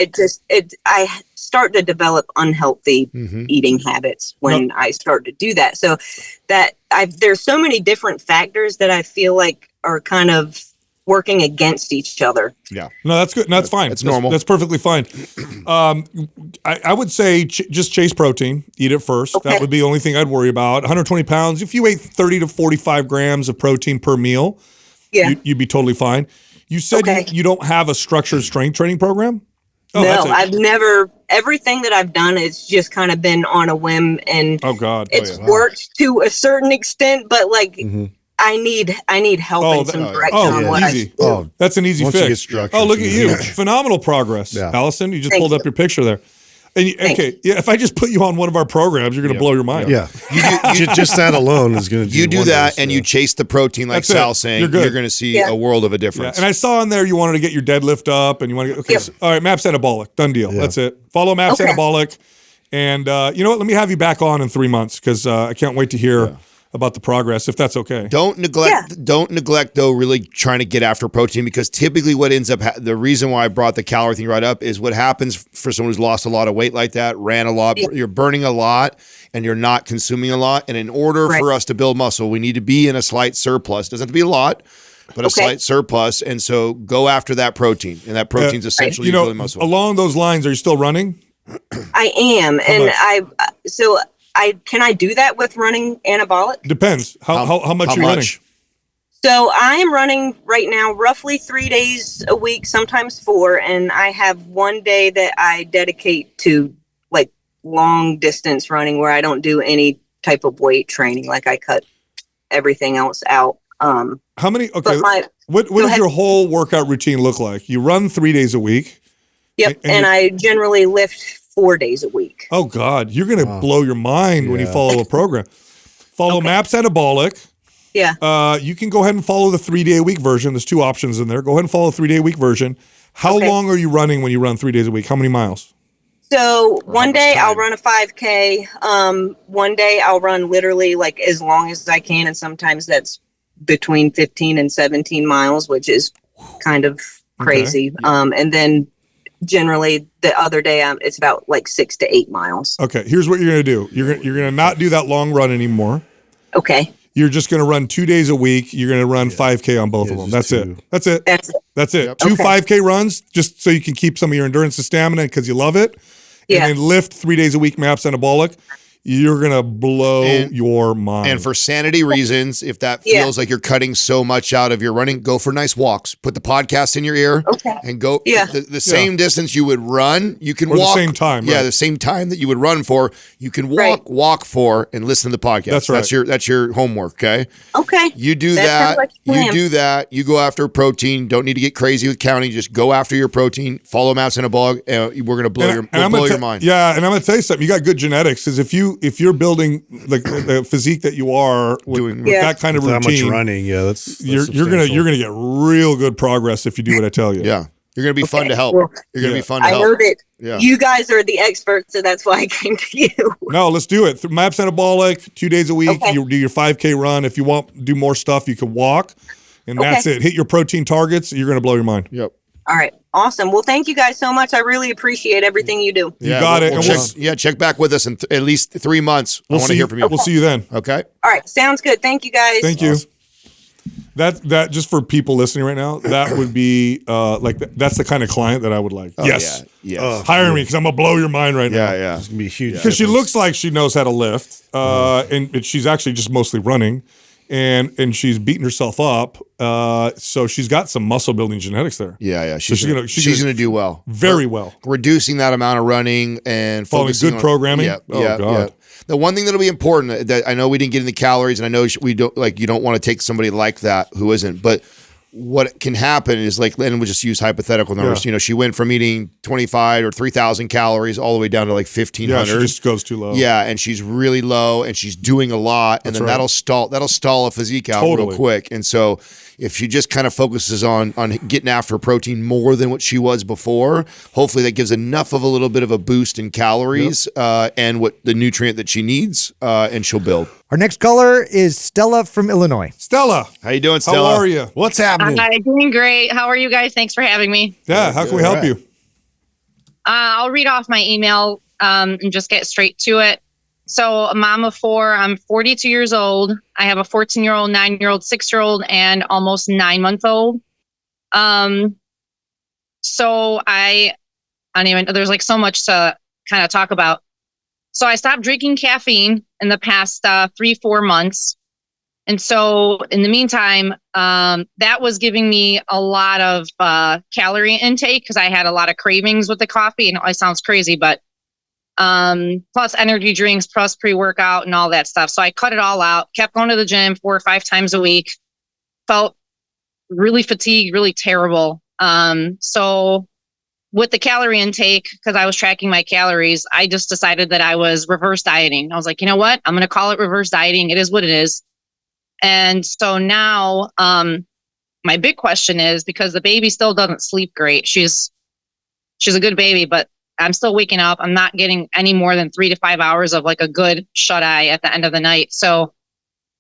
I start to develop unhealthy eating habits when I start to do that. So there's so many different factors that I feel like are kind of working against each other. Yeah. No, that's good. No, that's fine. That's normal. That's perfectly fine. I would say just chase protein. Eat it first. Okay. That would be the only thing I'd worry about. 120 pounds. If you ate 30 to 45 grams of protein per meal, you'd be totally fine. You said you don't have a structured strength training program? Oh, no, I've never. Everything that I've done, it's just kind of been on a whim, and it's worked to a certain extent, but like. I need help and some direction on what easy. I should do. That's an easy fix. Look at you. Phenomenal progress. Yeah. Allison, you just pulled up your picture there. And if I just put you on one of our programs, you're going to blow your mind. Yeah. Just that alone is going to do You do that and you chase the protein like Sal's saying, you're going to see a world of a difference. Yeah. And I saw in there you wanted to get your deadlift up and you want to get, so, all right, MAPS Anabolic. Done deal. Yeah. That's it. Follow MAPS Anabolic. And you know what? Let me have you back on in 3 months because I can't wait to hear about the progress, if that's okay. Don't neglect though really trying to get after protein, because typically what ends up the reason why I brought the calorie thing right up is what happens for someone who's lost a lot of weight like that, ran a lot, you're burning a lot and you're not consuming a lot. And in order for us to build muscle, we need to be in a slight surplus. Doesn't have to be a lot, but a slight surplus. And so go after that protein, and that protein is essentially building muscle. Along those lines, are you still running? I am. Can I do that with running anabolic? Depends. How much you're running? So I am running right now roughly 3 days a week, sometimes 4. And I have one day that I dedicate to like long distance running where I don't do any type of weight training. Like I cut everything else out. How many? Okay. What does your whole workout routine look like? You run 3 days a week. Yep. And I generally lift 4 days a week. Oh God, you're going to blow your mind when you follow a program. Follow MAPS Anabolic. Yeah. You can go ahead and follow the 3 day a week version. There's 2 options in there. Go ahead and follow the 3 day a week version. How long are you running when you run 3 days a week? How many miles? So one day I'll run a 5K. One day I'll run literally like as long as I can. And sometimes that's between 15 and 17 miles, which is kind of crazy. And then generally the other day it's about like 6 to 8 miles. Okay, here's what you're going to do. You're going to not do that long run anymore. Okay. You're just going to run 2 days a week. You're going to run 5K on both of them. That's it. That's it. That's it. Yep. 2 5K runs just so you can keep some of your endurance and stamina because you love it. Yeah. And then lift 3 days a week, MAPS anabolic. You're going to blow your mind. And for sanity reasons, if that feels like you're cutting so much out of your running, go for nice walks. Put the podcast in your ear and go the same distance you would run. You can walk. the same time. Yeah, right. the same time that you would run for. You can walk for and listen to the podcast. That's right. That's your homework, okay? Okay. You do That sounds like a plan. you do that. You go after protein. Don't need to get crazy with counting. Just go after your protein. Follow MAPS anabolic. We're going to blow your mind. Yeah, and I'm going to tell you something. You got good genetics because if you're building the physique that you are with that kind of That much routine, running, that's you're gonna get real good progress if you do what I tell you. Yeah. You're going to be fun to help. Well, You're going to be fun to I help. know that Yeah. you guys are the experts, so that's why I came to you. No, let's do it. MAPS anabolic, 2 days a week. Okay. You do your 5K run. If you want to do more stuff, you can walk, and that's it. Hit your protein targets. You're going to blow your mind. Yep. All right. Awesome. Well, thank you guys so much. I really appreciate everything you do. You got it. We'll And check back with us in at least 3 months. I want to hear from you. We'll see you then. Okay. All right. Sounds good. Thank you guys. Thank you. That just for people listening right now, that would be that's the kind of client that I would like. Yes. Hire me because I'm gonna blow your mind right now. Yeah. It's gonna be a huge. Because she looks like she knows how to lift, and she's actually just mostly running, and she's beating herself up. So she's got some muscle building genetics there. Yeah. She's gonna do well. very well. Reducing that amount of running and Following focusing good programming. Yeah. God. The one thing that'll be important that I know we didn't get into calories, and I know we don't you don't want to take somebody like that who isn't, but what can happen is and we'll just use hypothetical numbers. Yeah. She went from eating 25 or 3,000 calories all the way down to 1,500. Yeah, she just goes too low. Yeah, and she's really low, and she's doing a lot, and then that'll stall a physique out real quick. And so, if she just kind of focuses on getting after protein more than what she was before, hopefully that gives enough of a little bit of a boost in calories and what the nutrient that she needs, and she'll build. Our next caller is Stella from Illinois. Stella, how you doing, Stella? How are you? What's happening? I'm doing great. How are you guys? Thanks for having me. Yeah, how can we help you? I'll read off my email and just get straight to it. So, a mom of 4. I'm 42 years old. I have a 14-year-old, 9-year-old, 6-year-old, and almost 9-month-old. So I don't even. There's so much to kind of talk about. So I stopped drinking caffeine in the past 3-4 months. And so in the meantime, that was giving me a lot of calorie intake because I had a lot of cravings with the coffee. And it sounds crazy, but plus energy drinks, plus pre-workout and all that stuff. So I cut it all out, kept going to the gym 4 or 5 times a week, felt really fatigued, really terrible. So with the calorie intake, because I was tracking my calories, I just decided that I was reverse dieting. I was like, you know what? I'm going to call it reverse dieting. It is what it is. And so now my big question is, because the baby still doesn't sleep great. She's a good baby, but I'm still waking up. I'm not getting any more than 3 to 5 hours of a good shut eye at the end of the night. So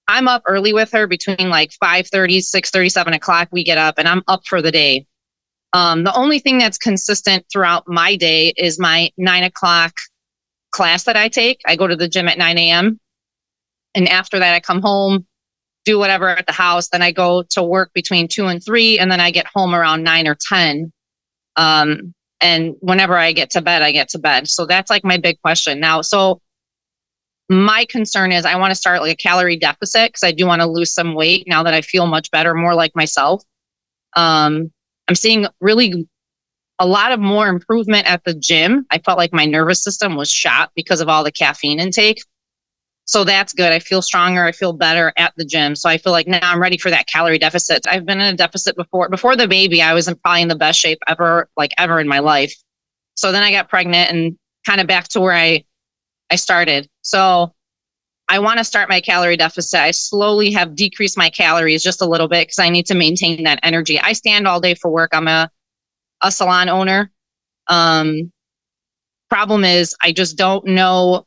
I'm up early with her between 5:30, 6:30, 7 o'clock. We get up and I'm up for the day. The only thing that's consistent throughout my day is my 9 o'clock class that I take. I go to the gym at 9 a.m. And after that, I come home, do whatever at the house. Then I go to work between 2 and 3. And then I get home around 9 or 10. And whenever I get to bed, I get to bed. So that's my big question now. So my concern is I want to start a calorie deficit because I do want to lose some weight now that I feel much better, more like myself. I'm seeing really a lot of more improvement at the gym. I felt like my nervous system was shot because of all the caffeine intake. So that's good. I feel stronger. I feel better at the gym. So I feel like now I'm ready for that calorie deficit. I've been in a deficit before. Before the baby, I was probably in the best shape ever in my life. So then I got pregnant and kind of back to where I started. So I want to start my calorie deficit. I slowly have decreased my calories just a little bit because I need to maintain that energy. I stand all day for work. I'm a salon owner. Problem is I just don't know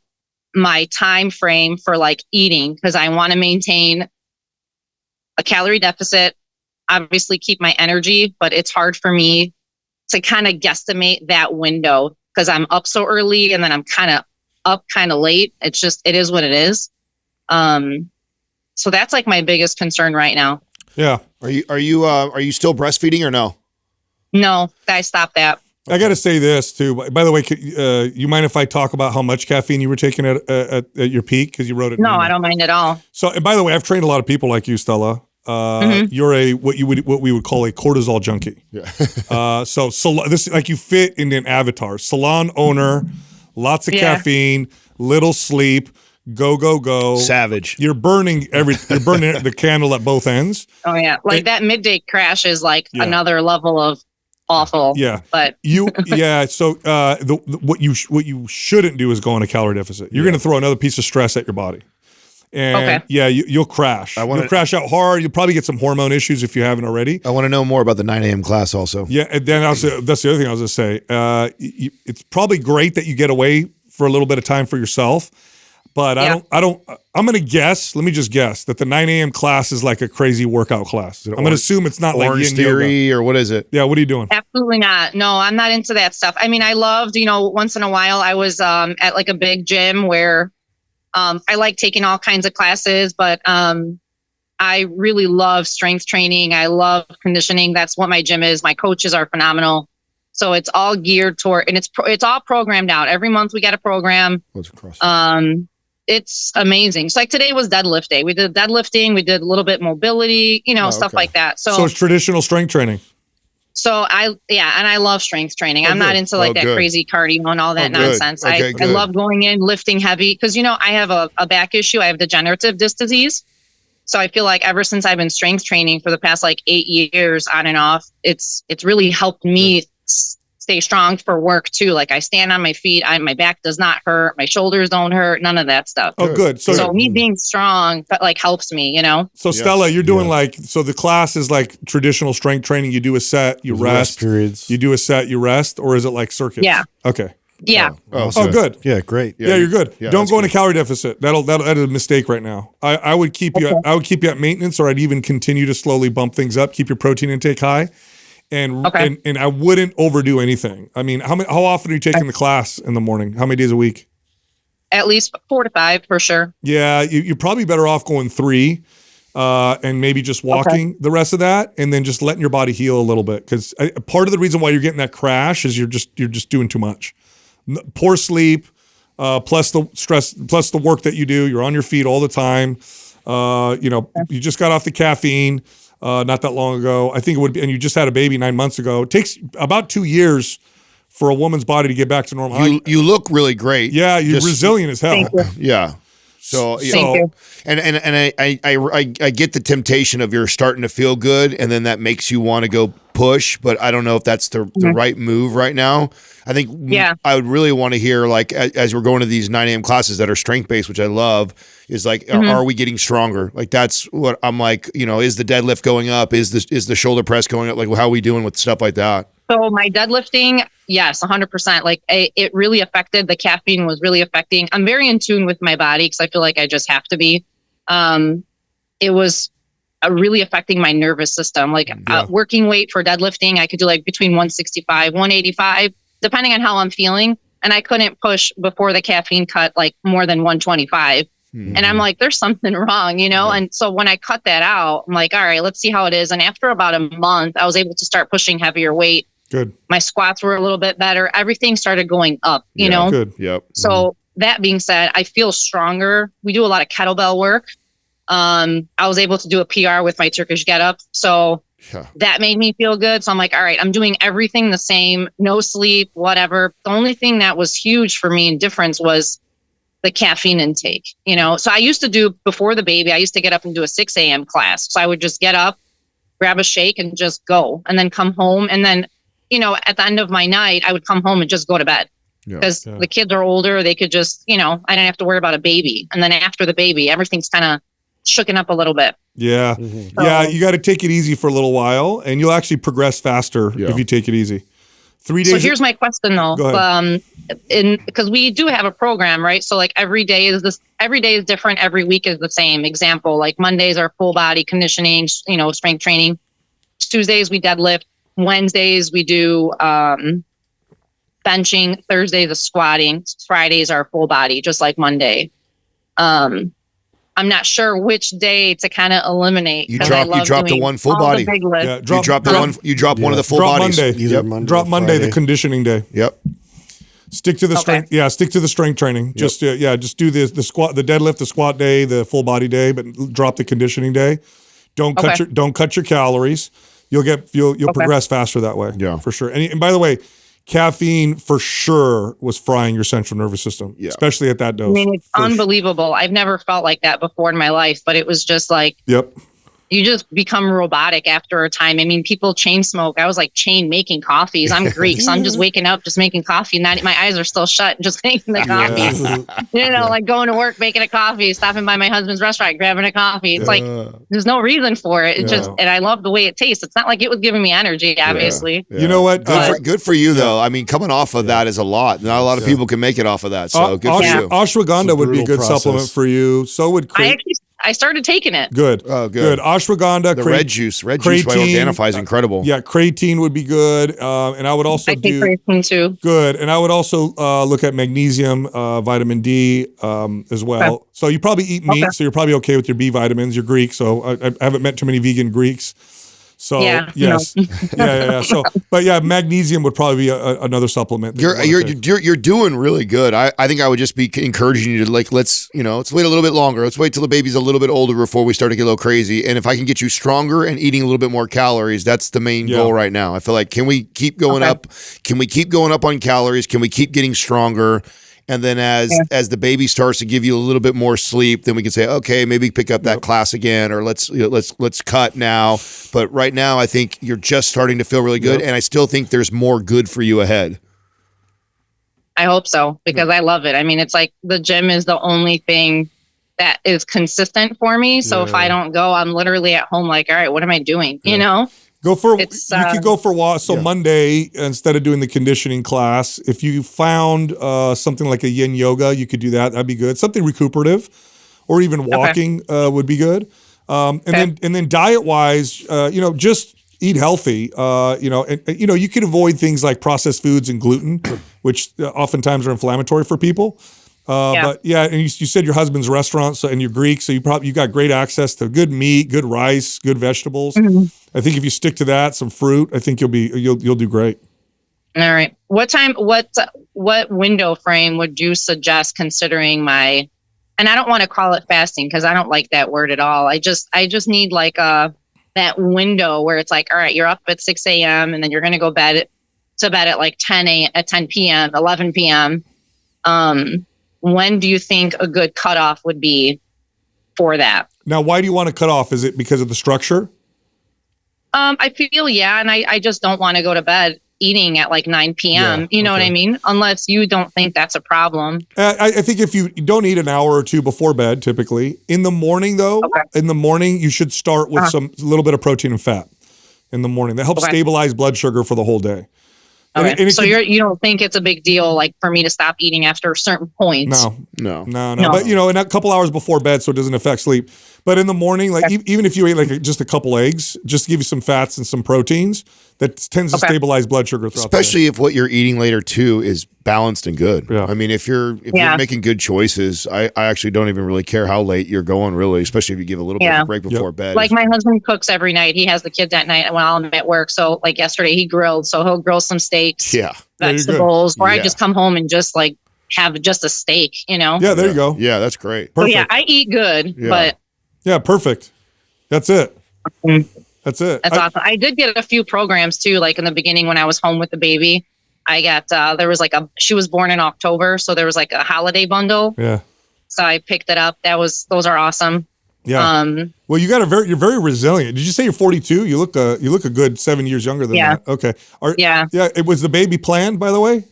my time frame for eating because I want to maintain a calorie deficit, obviously keep my energy, but it's hard for me to kind of guesstimate that window because I'm up so early and then I'm kind of up kind of late. It is what it is. So that's like my biggest concern right now. Yeah. Are you still breastfeeding or no? No, I stopped that. I got to say this too. By the way, you mind if I talk about how much caffeine you were taking at your peak? Because you wrote it. No, I don't mind at all. So, and by the way, I've trained a lot of people like you, Stella. You're what we would call a cortisol junkie. Yeah. So this like you fit in an avatar. Salon owner, lots of caffeine, little sleep, go. Savage. You're burning You're burning the candle at both ends. Oh yeah, like that midday crash is like another level of awful. Yeah, but So what you shouldn't do is go on a calorie deficit. You're going to throw another piece of stress at your body. And you'll crash. You'll crash out hard. You'll probably get some hormone issues if you haven't already. I want to know more about the 9 a.m. class also. Yeah, and then that's the other thing I was going to say. It's probably great that you get away for a little bit of time for yourself, but I'm going to guess. Let me just guess that the 9 a.m. class is like a crazy workout class. I'm going to assume it's not like Orange Theory or what is it? Yeah, what are you doing? Absolutely not. No, I'm not into that stuff. I mean, I loved, once in a while I was at like a big gym where I like taking all kinds of classes, but I really love strength training. I love conditioning. That's what my gym is. My coaches are phenomenal. So it's all geared toward, and it's all programmed out. Every month we get a program. It's amazing. So like today was deadlift day. We did deadlifting. We did a little bit mobility, stuff like that. So it's traditional strength training. So and I love strength training. I'm not into like that crazy cardio and all that nonsense. I love going in, lifting heavy because, I have a back issue. I have degenerative disc disease. So I feel like ever since I've been strength training for the past like 8 years on and off, it's really helped me stay strong for work too. Like I stand on my feet, my back does not hurt, my shoulders don't hurt, none of that stuff. Oh, good. So me being strong, that like helps me, So Stella, you're doing so the class is like traditional strength training. You do a set, you rest periods. You do a set, you rest, or is it like circuits? Yeah. Okay. Yeah. Oh, good. Yeah, great. Yeah, you're good. Yeah, don't go in a calorie deficit. That is a mistake right now. I would keep you. I would keep you at maintenance, or I'd even continue to slowly bump things up. Keep your protein intake high. And I wouldn't overdo anything. I mean, how often are you taking the class in the morning? How many days a week? At least 4 to 5 for sure. Yeah, you're probably better off going 3 and maybe just walking the rest of that, and then just letting your body heal a little bit. Because part of the reason why you're getting that crash is you're just doing too much. Poor sleep, plus the stress, plus the work that you do. You're on your feet all the time. You just got off the caffeine. Not that long ago. I think it would be, and you just had a baby 9 months ago. It takes about 2 years for a woman's body to get back to normal. You look really great. Yeah, you're resilient as hell. Yeah. So and I get the temptation of you're starting to feel good, and then that makes you want to go push, but I don't know if that's the right move right now. I think I would really want to hear, like, as we're going to these 9 a.m. classes that are strength based, which I love, is like, are we getting stronger? Like, that's what I'm like, is the deadlift going up? Is the shoulder press going up? Like, how are we doing with stuff like that? So my deadlifting, yes, 100%. Like it really affected, the caffeine was really affecting. I'm very in tune with my body because I feel like I just have to be. It was really affecting my nervous system. Like working weight for deadlifting, I could do like between 165, 185, depending on how I'm feeling. And I couldn't push before the caffeine cut like more than 125. And I'm like, there's something wrong, And so when I cut that out, I'm like, all right, let's see how it is. And after about a month, I was able to start pushing heavier weight. Good. My squats were a little bit better. Everything started going up, you know? Good. Yep. So that being said, I feel stronger. We do a lot of kettlebell work. I was able to do a PR with my Turkish getup. So that made me feel good. So I'm like, all right, I'm doing everything the same, no sleep, whatever. The only thing that was huge for me in difference was the caffeine intake, So I used to do, before the baby, I used to get up and do a 6 a.m. class. So I would just get up, grab a shake and just go, and then come home. And then, at the end of my night, I would come home and just go to bed because the kids are older. They could just, I didn't have to worry about a baby. And then after the baby, everything's kind of shooken up a little bit. Yeah. Yeah. You got to take it easy for a little while, and you'll actually progress faster if you take it easy. 3 days. So here's my question though. Go ahead. Because we do have a program, right? So like every day is different. Every week is the same. Example, like Mondays are full body conditioning, strength training. Tuesdays we deadlift. Wednesdays we do benching. Thursdays is squatting. Fridays are full body, just like Monday. On I'm not sure which day to kind of eliminate. You 'cause I drop love the doing one full all the body. big lifts. Yeah, You drop one of the full drop bodies. Monday. Either Yep. Monday Drop or Monday, the Friday. conditioning day. Yep. Stick to the strength. Yeah, stick to the strength training. Just just do the squat, the deadlift, the squat day, the full body day, but drop the conditioning day. Don't cut your calories. You'll progress faster that way. Yeah. For sure. And by the way, caffeine for sure was frying your central nervous system, especially at that dose. I mean, it's unbelievable. I've never felt like that before in my life, but it was just like, Yep. you just become robotic after a time. I mean, people chain smoke. I was like chain making coffees. I'm Greek, so I'm just waking up, just making coffee. And my eyes are still shut, just making the coffee. Like going to work, making a coffee, stopping by my husband's restaurant, grabbing a coffee. It's like, there's no reason for it. It's just, and I love the way it tastes. It's not like it was giving me energy, obviously. You know what? Good for you, though. I mean, coming off of that is a lot. Not a lot of people can make it off of that. So good for you. Ashwagandha would be a good supplement for you. So would I started taking it. Good. Oh, good. Ashwagandha. The red juice by Organifi is incredible. Yeah, creatine would be good. And I would also take creatine too. Good. And I would also look at magnesium, vitamin D as well. Okay. So you probably eat meat, so you're probably okay with your B vitamins. You're Greek, so I haven't met too many vegan Greeks. So yes, yeah. So, but magnesium would probably be another supplement. You're doing really good. I think I would just be encouraging you to let's wait a little bit longer. Let's wait till the baby's a little bit older before we start to get a little crazy. And if I can get you stronger and eating a little bit more calories, that's the main goal right now. I feel like can we keep going up? Can we keep going up on calories? Can we keep getting stronger? And then as the baby starts to give you a little bit more sleep, then we can say, okay, maybe pick up that class again, or let's cut now. But right now, I think you're just starting to feel really good, and I still think there's more good for you ahead. I hope so, because I love it. I mean, it's like the gym is the only thing that is consistent for me. So if I don't go, I'm literally at home like, all right, what am I doing? You know? You could go for a while. So Monday, instead of doing the conditioning class, if you found something like a yin yoga, you could do that. That'd be good. Something recuperative, or even walking would be good. And then diet wise, just eat healthy. You could avoid things like processed foods and gluten, which oftentimes are inflammatory for people. But and you said your husband's restaurant, and you're Greek, so you got great access to good meat, good rice, good vegetables. Mm-hmm. I think if you stick to that, some fruit, I think you'll do great. All right. What window frame would you suggest considering and I don't want to call it fasting because I don't like that word at all. I just need like that window where it's like, all right, you're up at 6 a.m. and then you're going to go to bed at like 10 p.m., 11 p.m. When do you think a good cutoff would be for that? Now, why do you want to cut off? Is it because of the structure? I feel, and I just don't want to go to bed eating at like 9 p.m. You know what I mean? Unless you don't think that's a problem. I think if you don't eat an hour or two before bed, typically. In the morning, though, you should start with a little bit of protein and fat in the morning. That helps stabilize blood sugar for the whole day. Okay. And so you don't think it's a big deal, like for me to stop eating after certain points? No. But in a couple hours before bed, so it doesn't affect sleep. But in the morning, like even if you ate like just a couple eggs, just to give you some fats and some proteins, that tends to stabilize blood sugar throughout Especially the day. if what you're eating later too is balanced and good. Yeah. I mean, if you're making good choices, I actually don't even really care how late you're going, really, especially if you give a little bit of a break before bed. Like my husband cooks every night. He has the kids at night while I'm at work. So like yesterday he grilled, so he'll grill some steaks, vegetables, or I just come home and just like have just a steak, Yeah, there you go. Yeah, that's great. Perfect. So I eat good, but perfect. That's it. That's it. That's awesome. I did get a few programs too, like in the beginning when I was home with the baby. I got there was like she was born in October, so there was like a holiday bundle. Yeah. So I picked it up. Those are awesome. Yeah. Well, you're very resilient. Did you say you're 42? You look a good 7 years younger than that. Okay. Yeah. It was the baby planned, by the way?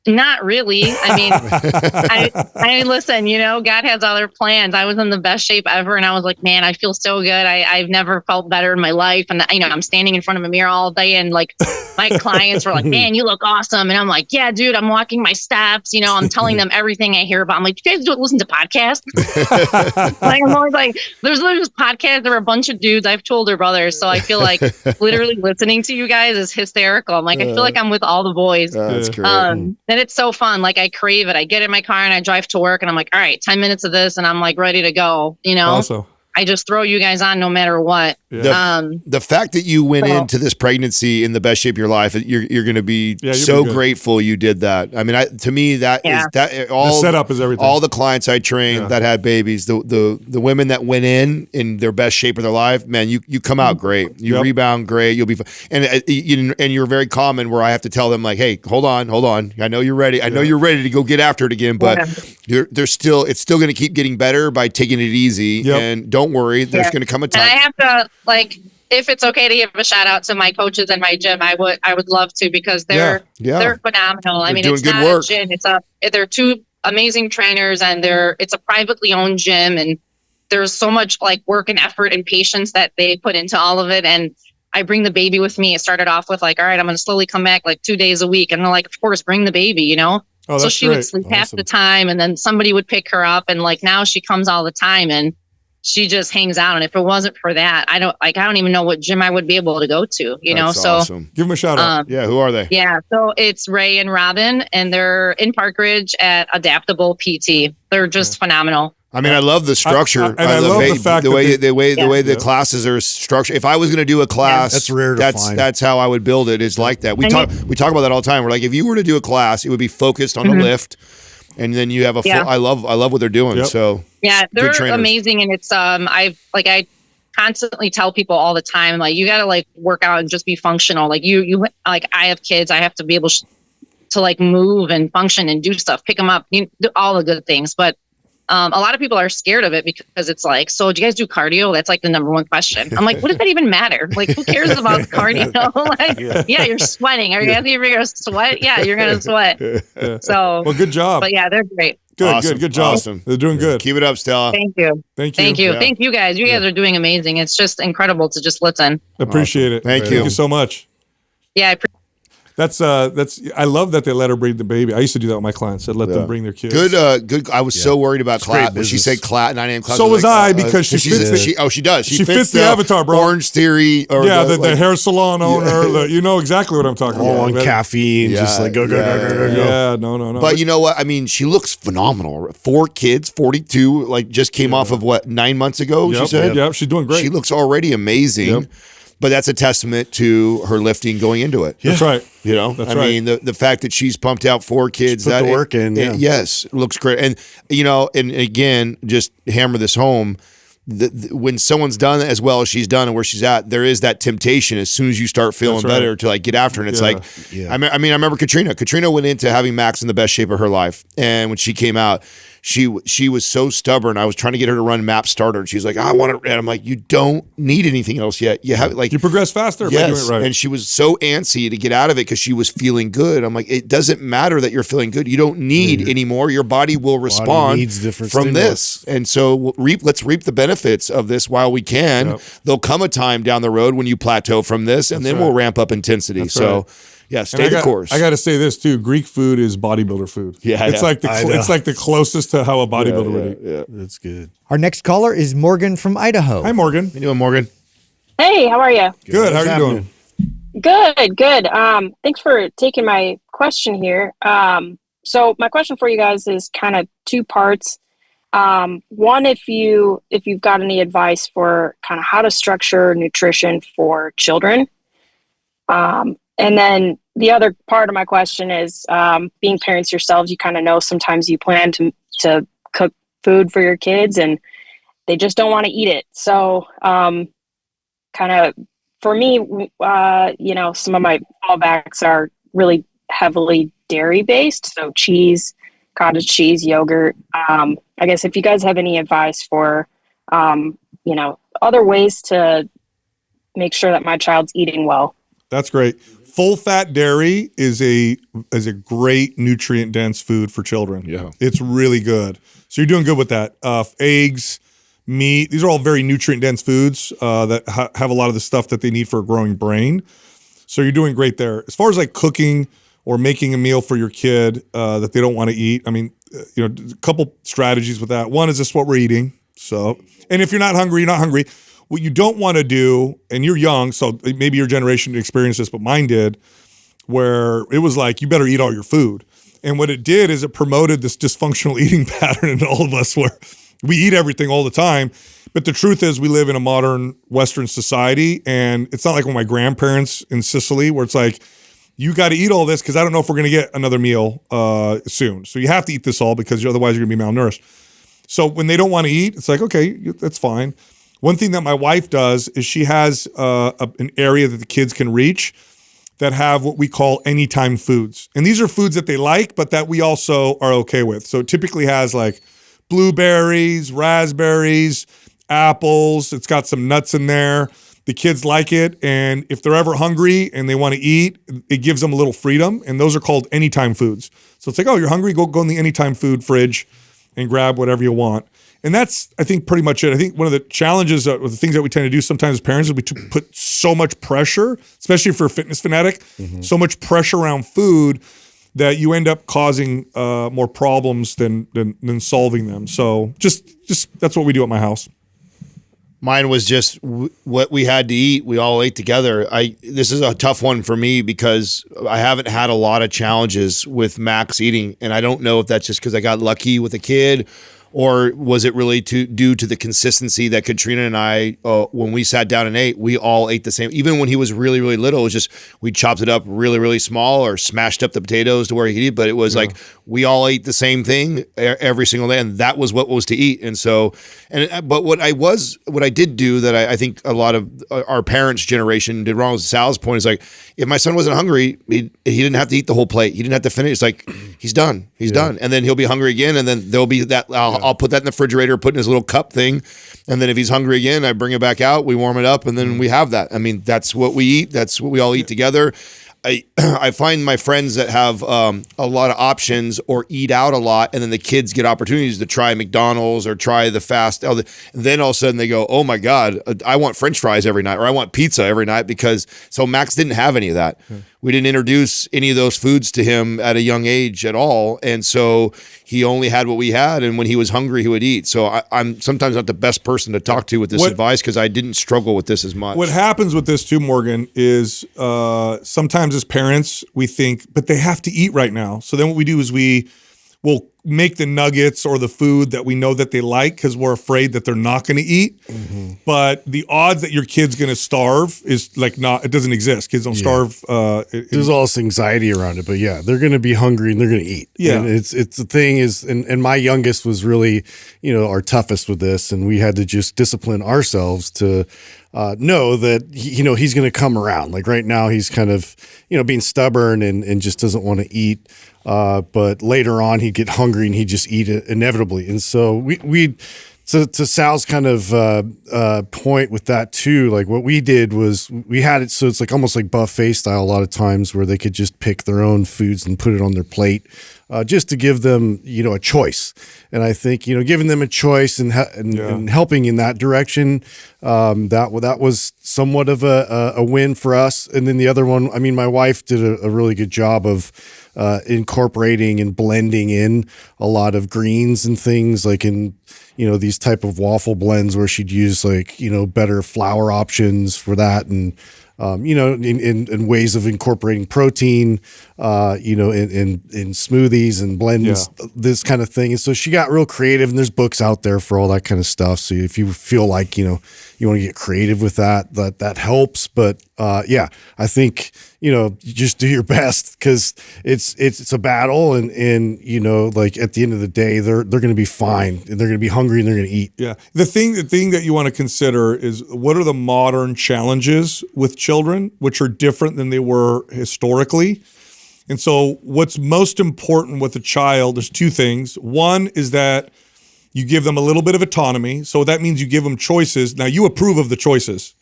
Not really. I mean, I listen, God has other plans. I was in the best shape ever. And I was like, man, I feel so good. I've never felt better in my life. And, I'm standing in front of a mirror all day. And like my clients were like, man, you look awesome. And I'm like, yeah, dude, I'm walking my steps. I'm telling them everything I hear about. I'm like, you guys don't listen to podcasts? Like, I'm always like, there's this podcast. There were a bunch of dudes. I've told their brothers. So I feel like literally listening to you guys is hysterical. I'm like, I feel like I'm with all the boys. That's great. And it's so fun. Like I crave it. I get in my car and I drive to work and I'm like, all right, 10 minutes of this and I'm like ready to go. You know, Also, I just throw you guys on no matter what. The fact that you went into this pregnancy in the best shape of your life, you're going to be so grateful you did that. I mean, to me, that is that all the setup is everything. All the clients I trained that had babies, the women that went in their best shape of their life, man, you come out great. You rebound great. You'll be and you're very common where I have to tell them like, hey, hold on. I know you're ready. I know you're ready to go get after it again, but it's still going to keep getting better by taking it easy. And don't worry, there's going to come a time. And I have to like, if it's okay to give a shout out to my coaches in my gym, I would love to, because they're phenomenal. I mean, it's doing good not work. a gym. They're two amazing trainers, and it's a privately owned gym, and there's so much like work and effort and patience that they put into all of it. And I bring the baby with me. It started off with like, all right, I'm going to slowly come back like 2 days a week. And they're like, of course, bring the baby, you know? Oh, so she would sleep half the time, and then somebody would pick her up. And like now she comes all the time, and she just hangs out. And if it wasn't for that, I don't even know what gym I would be able to go to, you know? So awesome. Give them a shout out. Who are they? Yeah. So it's Ray and Robin, and they're in Park Ridge at Adaptable PT. They're just phenomenal. I mean, I love the structure. I love the fact the way the classes are structured. If I was going to do a class, that's rare to find. That's how I would build it. It's like that. We talk about that all the time. We're like, if you were to do a class, it would be focused on the lift, and then you have a full. I love what they're doing. Yep. So they're amazing, and it's I constantly tell people all the time, like, you got to like work out and just be functional. Like you like, I have kids, I have to be able to like move and function and do stuff, pick them up, do all the good things, but. A lot of people are scared of it because it's like, so do you guys do cardio? That's like the number one question. I'm like, what does that even matter? Like, who cares about cardio? Like, you're sweating. Are you going to sweat? Yeah, you're going to sweat. So, well, good job. But yeah, they're great. Good job. Awesome. They're doing good. Keep it up, Stella. Thank you. Thank you. Yeah. Thank you guys. You guys are doing amazing. It's just incredible to just listen. Appreciate it. Thank you. Thank you so much. Yeah, That's I love that they let her bring the baby. I used to do that with my clients. I'd let them bring their kids. Good. I was so worried about class. When she said class, 9 a.m. class. So was I, because she fits she does. She fits the avatar, bro. Orange Theory. Or the hair salon owner. You know exactly what I'm talking about. All on caffeine, just like go. Yeah, no. But you know what? I mean, she looks phenomenal. 4 kids, 42, like just came off of 9 months ago, she said? Yep, she's doing great. She looks already amazing. Yep. But that's a testament to her lifting going into it. That's right. You know, I mean, the fact that she's pumped out 4 kids, that the work in, yes, it looks great. And you know, and again, just hammer this home. When someone's done as well as she's done and where she's at, there is that temptation as soon as you start feeling better to like get after it. And it's I mean, I remember Katrina. Katrina went into having Max in the best shape of her life, and when she came out, she was so stubborn. I was trying to get her to run MAP starter, and she's like, I want to. And I'm like, you don't need anything else yet. You have like you progress faster. Yes, by doing it right. And she was so antsy to get out of it because she was feeling good. I'm like, it doesn't matter that you're feeling good. You don't need anymore. Your body will respond needs different from stimulus. this. And so let's reap the benefits of this while we can. Yep. There'll come a time down the road when you plateau from this, and then we'll ramp up intensity. That's so. Right. Yeah, stay the course. I got to say this too. Greek food is bodybuilder food. Yeah, it's like the closest to how a bodybuilder would eat. Yeah, that's good. Our next caller is Morgan from Idaho. Hi, Morgan. How you doing, Morgan? Hey, how are you? Good. How are you doing? Good. Thanks for taking my question here. So my question for you guys is kind of 2 parts. One, if you've got any advice for kind of how to structure nutrition for children. And then the other part of my question is, being parents yourselves, you kind of know sometimes you plan to cook food for your kids and they just don't want to eat it. So, kind of for me, some of my fallbacks are really heavily dairy based. So cheese, cottage cheese, yogurt. I guess if you guys have any advice for, other ways to make sure that my child's eating well. That's great. Full fat dairy is a great nutrient dense food for children. Yeah, it's really good. So you're doing good with that. Eggs, meat. These are all very nutrient dense foods that have a lot of the stuff that they need for a growing brain. So you're doing great there. As far as like cooking or making a meal for your kid that they don't want to eat, I mean, a couple strategies with that. One is just what we're eating. So, and if you're not hungry, you're not hungry. What you don't want to do, and you're young, so maybe your generation experienced this, but mine did, where it was like, you better eat all your food. And what it did is it promoted this dysfunctional eating pattern in all of us where we eat everything all the time. But the truth is we live in a modern Western society, and it's not like when my grandparents in Sicily where it's like, you got to eat all this because I don't know if we're going to get another meal soon. So you have to eat this all because otherwise you're going to be malnourished. So when they don't want to eat, it's like, okay, that's fine. One thing that my wife does is she has an area that the kids can reach that have what we call anytime foods. And these are foods that they like, but that we also are okay with. So it typically has like blueberries, raspberries, apples. It's got some nuts in there. The kids like it. And if they're ever hungry and they want to eat, it gives them a little freedom. And those are called anytime foods. So it's like, oh, you're hungry? Go in the anytime food fridge and grab whatever you want. And that's, I think, pretty much it. I think one of the challenges or the things that we tend to do sometimes as parents is we put so much pressure, especially for a fitness fanatic, so much pressure around food that you end up causing more problems than solving them. So just that's what we do at my house. Mine was just what we had to eat. We all ate together. This is a tough one for me because I haven't had a lot of challenges with Max eating, and I don't know if that's just because I got lucky with a kid, or was it really due to the consistency that Katrina and I, when we sat down and ate, we all ate the same. Even when he was really, really little, it was just we chopped it up really, really small or smashed up the potatoes to where he could eat. But it was like we all ate the same thing every single day, and that was what was to eat. And so, but what I did do that I think a lot of our parents' generation did wrong. Was Sal's point is like, if my son wasn't hungry, he didn't have to eat the whole plate. He didn't have to finish. It's like he's done. He's done, and then he'll be hungry again, and then there'll be that. I'll put that in the refrigerator, put in his little cup thing. And then if he's hungry again, I bring it back out, we warm it up, and then we have that. I mean, that's what we eat. That's what we all eat together. I find my friends that have a lot of options or eat out a lot, and then the kids get opportunities to try McDonald's or try the fast. Then all of a sudden they go, oh my God, I want French fries every night, or I want pizza every night so Max didn't have any of that. We didn't introduce any of those foods to him at a young age at all. And so he only had what we had. And when he was hungry, he would eat. So I'm sometimes not the best person to talk to with this advice because I didn't struggle with this as much. What happens with this too, Morgan, is sometimes as parents, we think, but they have to eat right now. So then what we do is we will make the nuggets or the food that we know that they like because we're afraid that they're not going to eat. But the odds that your kid's going to starve is it doesn't exist. Kids don't starve. There's all this anxiety around it, but yeah, they're going to be hungry and they're going to eat. Yeah. And it's the thing is, and my youngest was really, our toughest with this, and we had to just discipline ourselves to know that he's going to come around. Like right now, he's kind of being stubborn and just doesn't want to eat. But later on, he'd get hungry and he'd just eat it inevitably. And so we to Sal's kind of point with that too, like what we did was we had it so it's like almost like buffet style a lot of times where they could just pick their own foods and put it on their plate, just to give them a choice. And I think giving them a choice and helping in that direction, that was somewhat of a win for us. And then the other one, I mean, my wife did a really good job of incorporating and blending in a lot of greens and things like in these type of waffle blends where she'd use better flour options for that, and in ways of incorporating protein, in smoothies and blends, this kind of thing. And so she got real creative, and there's books out there for all that kind of stuff. So if you feel like, you want to get creative with that helps. But I think, you just do your best because it's a battle, and like at the end of the day, they're going to be fine, and they're going to be hungry, and they're going to eat. Yeah. The thing that you want to consider is what are the modern challenges with children, which are different than they were historically. And so what's most important with a child, there's two things. One is that you give them a little bit of autonomy. So that means you give them choices. Now you approve of the choices,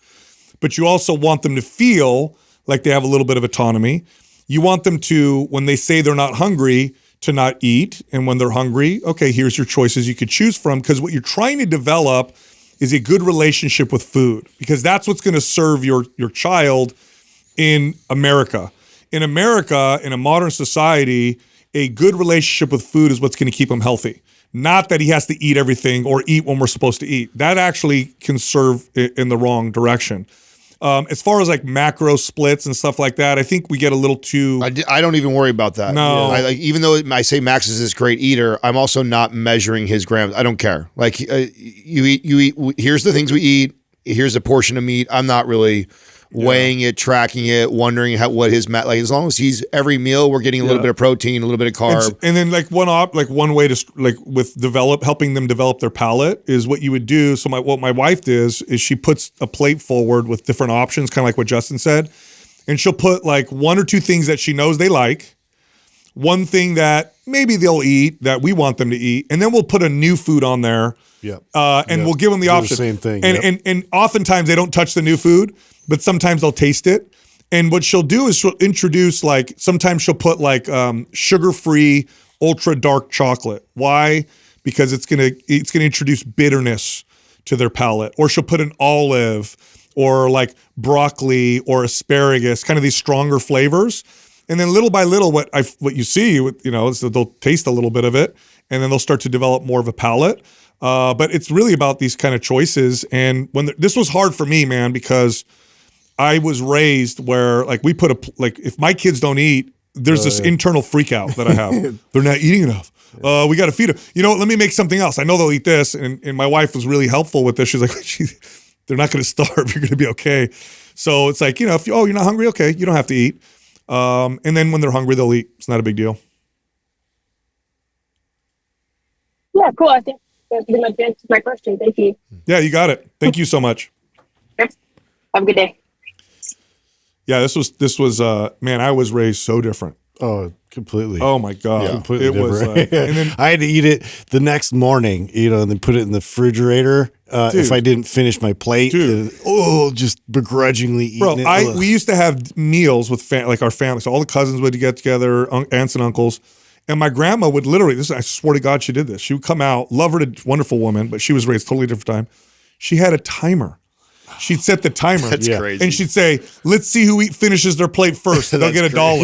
but you also want them to feel like they have a little bit of autonomy. You want them to, when they say they're not hungry, to not eat. And when they're hungry, okay, here's your choices you could choose from. Because what you're trying to develop is a good relationship with food, because that's what's going to serve your child in America. In America, in a modern society, a good relationship with food is what's going to keep him healthy. Not that he has to eat everything or eat when we're supposed to eat. That actually can serve in the wrong direction. As far as like macro splits and stuff like that, I think we get a little too. I don't even worry about that. No. Even though I say Max is this great eater, I'm also not measuring his grams. I don't care. Like you eat. Here's the things we eat. Here's a portion of meat. I'm not really weighing it, tracking it, wondering what his like. As long as he's every meal, we're getting a little bit of protein, a little bit of carb, and then like one way to like with helping them develop their palate is what you would do. So what my wife does is she puts a plate forward with different options, kind of like what Justin said, and she'll put like 1 or 2 things that she knows they like, one thing that maybe they'll eat that we want them to eat, and then we'll put a new food on there. And we'll give them the option. Same thing. And oftentimes they don't touch the new food, but sometimes they'll taste it. And what she'll do is she'll introduce like, sometimes she'll put like sugar-free, ultra dark chocolate. Why? Because it's gonna introduce bitterness to their palate. Or she'll put an olive or like broccoli or asparagus, kind of these stronger flavors. And then little by little, what you see, is that they'll taste a little bit of it, and then they'll start to develop more of a palate. But it's really about these kind of choices. And this was hard for me, man, because I was raised where like we put if my kids don't eat, there's this internal freak out that I have. They're not eating enough. We got to feed them. You know what? Let me make something else. I know they'll eat this. And my wife was really helpful with this. She's like, they're not going to starve. You're going to be okay. So it's like, if you're not hungry, okay, you don't have to eat. And then when they're hungry, they'll eat. It's not a big deal. Yeah, cool. I think that pretty much answers my question. Thank you. Yeah, you got it. Thank you so much. Yep. Have a good day. Yeah, this was man, I was raised so different. Oh, completely. Oh my God. Completely it was different. and then I had to eat it the next morning, and then put it in the refrigerator if I didn't finish my plate. Just begrudgingly eating it. We used to have meals with our family. So all the cousins would get together, aunts and uncles. And my grandma would literally, I swear to God, she did this. She would come out, love her, wonderful woman, but she was raised totally different time. She had a timer. She'd set the timer. That's crazy. And she'd say, let's see who finishes their plate first. They'll get $1.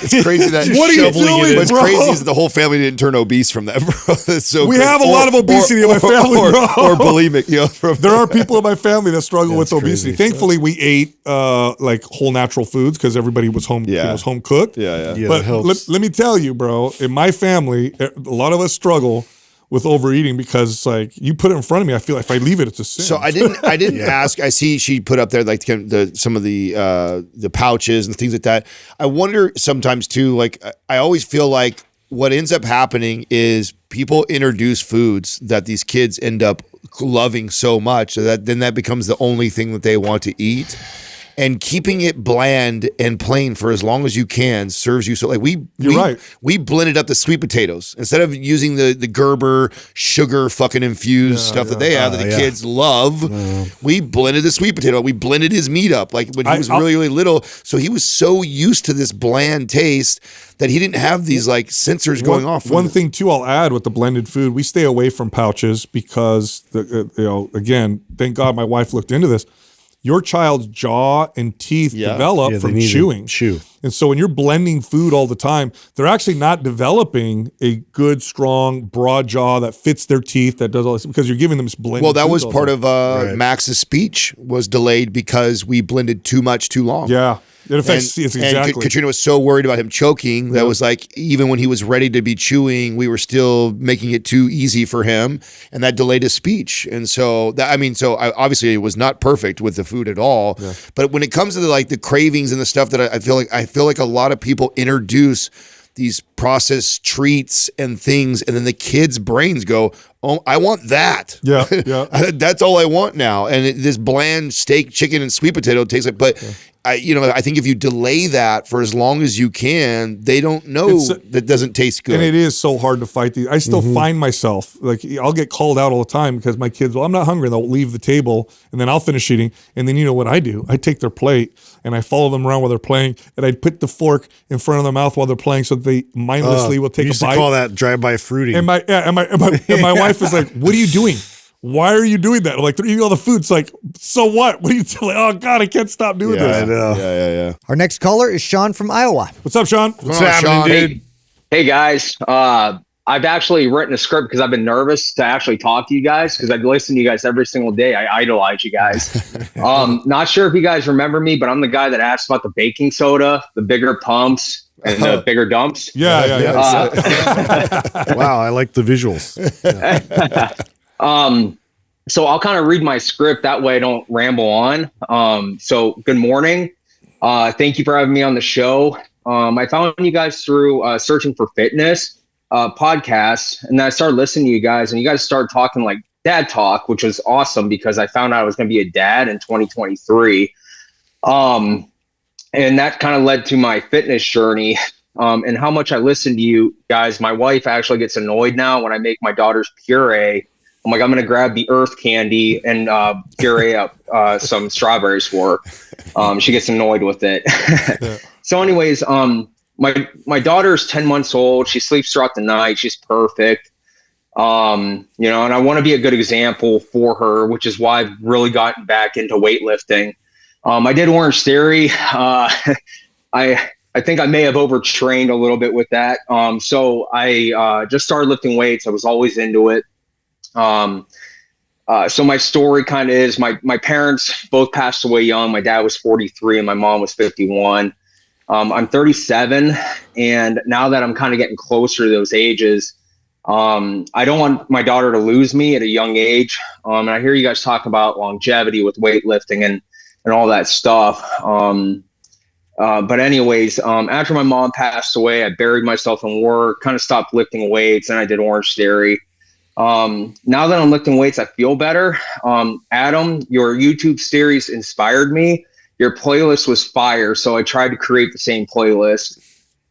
It's crazy that what are you doing, What's bro? crazy is the whole family didn't turn obese from that, bro. That's so we crazy. have a lot of obesity in my family, or, bro. or bulimic. There are people in my family that struggle with obesity. crazy. Thankfully, we ate like whole natural foods because everybody was home. It was home cooked. Yeah. Yeah, But that helps. let me tell you, bro. In my family, a lot of us struggle with overeating because like you put it in front of me, I feel like if I leave it, it's a sin. So I didn't ask. I see she put up there like some of the pouches and things like that. I wonder sometimes too. Like I always feel like what ends up happening is people introduce foods that these kids end up loving so much that then that becomes the only thing that they want to eat. And keeping it bland and plain for as long as you can serves you so. Like we blended up the sweet potatoes instead of using the Gerber sugar fucking infused stuff that they have that the kids love. We blended the sweet potato. We blended his meat up like when he was really little. So he was so used to this bland taste that he didn't have these like sensors going off. One thing too, I'll add with the blended food, we stay away from pouches because again, thank God my wife looked into this. Your child's jaw and teeth develop from chewing. And so when you're blending food all the time, they're actually not developing a good, strong, broad jaw that fits their teeth, that does all this, because you're giving them this blended Well, that food was all part the of Max's speech was delayed because we blended too much too long. Yeah. It affects, it's exactly. And Katrina was so worried about him choking that was like, even when he was ready to be chewing, we were still making it too easy for him, and that delayed his speech. And so obviously it was not perfect with the food at all. Yeah. But when it comes to the cravings and the stuff that I feel like a lot of people introduce these processed treats and things, and then the kids' brains go, "Oh, I want that. Yeah, yeah. That's all I want now." And this bland steak, chicken, and sweet potato tastes like. But I think if you delay that for as long as you can, they don't know that doesn't taste good. And it is so hard to fight these. I still find myself like I'll get called out all the time because my kids, I'm not hungry. They'll leave the table, and then I'll finish eating. And then you know what I do? I take their plate and I follow them around while they're playing, and I put the fork in front of their mouth while they're playing, so that they mindlessly will take a bite. We used to call that drive-by fruiting. And my wife is like, "What are you doing? Why are you doing that?" I'm like, "They're eating all the food." It's like, so what? What are you telling? Oh God, I can't stop doing this. I know. Yeah. Our next caller is Sean from Iowa. What's up, Sean? What's happening, dude? Hey guys. I've actually written a script because I've been nervous to actually talk to you guys because I've listened to you guys every single day. I idolize you guys. Not sure if you guys remember me, but I'm the guy that asked about the baking soda, the bigger pumps, and the bigger dumps. Yeah. Wow, I like the visuals. So I'll kind of read my script that way I don't ramble on. So good morning. Thank you for having me on the show. I found you guys through Searching for Fitness podcasts, and then I started listening to you guys, and you guys started talking like dad talk, which was awesome because I found out I was going to be a dad in 2023. And that kind of led to my fitness journey. And how much I listen to you guys. My wife actually gets annoyed now when I make my daughter's puree. I'm like, I'm going to grab the earth candy and puree up some strawberries for her. She gets annoyed with it. So anyways, my daughter's 10 months old. She sleeps throughout the night. She's perfect. And I want to be a good example for her, which is why I've really gotten back into weightlifting. I did Orange Theory. I think I may have overtrained a little bit with that. So I just started lifting weights. I was always into it. So my story kind of is my parents both passed away young. My dad was 43 and my mom was 51. I'm 37. And now that I'm kind of getting closer to those ages, I don't want my daughter to lose me at a young age. And I hear you guys talk about longevity with weightlifting and all that stuff. But anyways, after my mom passed away, I buried myself in work, kind of stopped lifting weights, and I did Orange Theory. Now that I'm lifting weights, I feel better. Adam, your YouTube series inspired me. Your playlist was fire, so I tried to create the same playlist.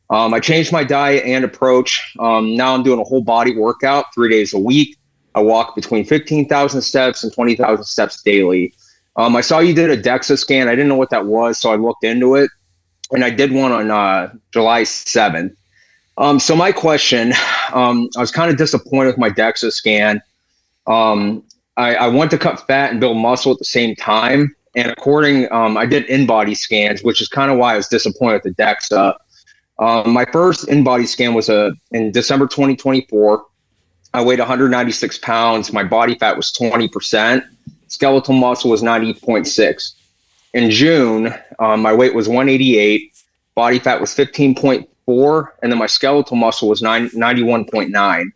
I changed my diet and approach. Now I'm doing a whole body workout 3 days a week. I walk between 15,000 steps and 20,000 steps daily. I saw you did a DEXA scan. I didn't know what that was, so I looked into it. And I did one on July 7th. So my question, I was kind of disappointed with my DEXA scan. I want to cut fat and build muscle at the same time. And I did in-body scans, which is kind of why I was disappointed with the DEXA. My first in-body scan was in December 2024. I weighed 196 pounds. My body fat was 20%. Skeletal muscle was 90.6. In June, my weight was 188, body fat was 15.4, and then my skeletal muscle was 91.9.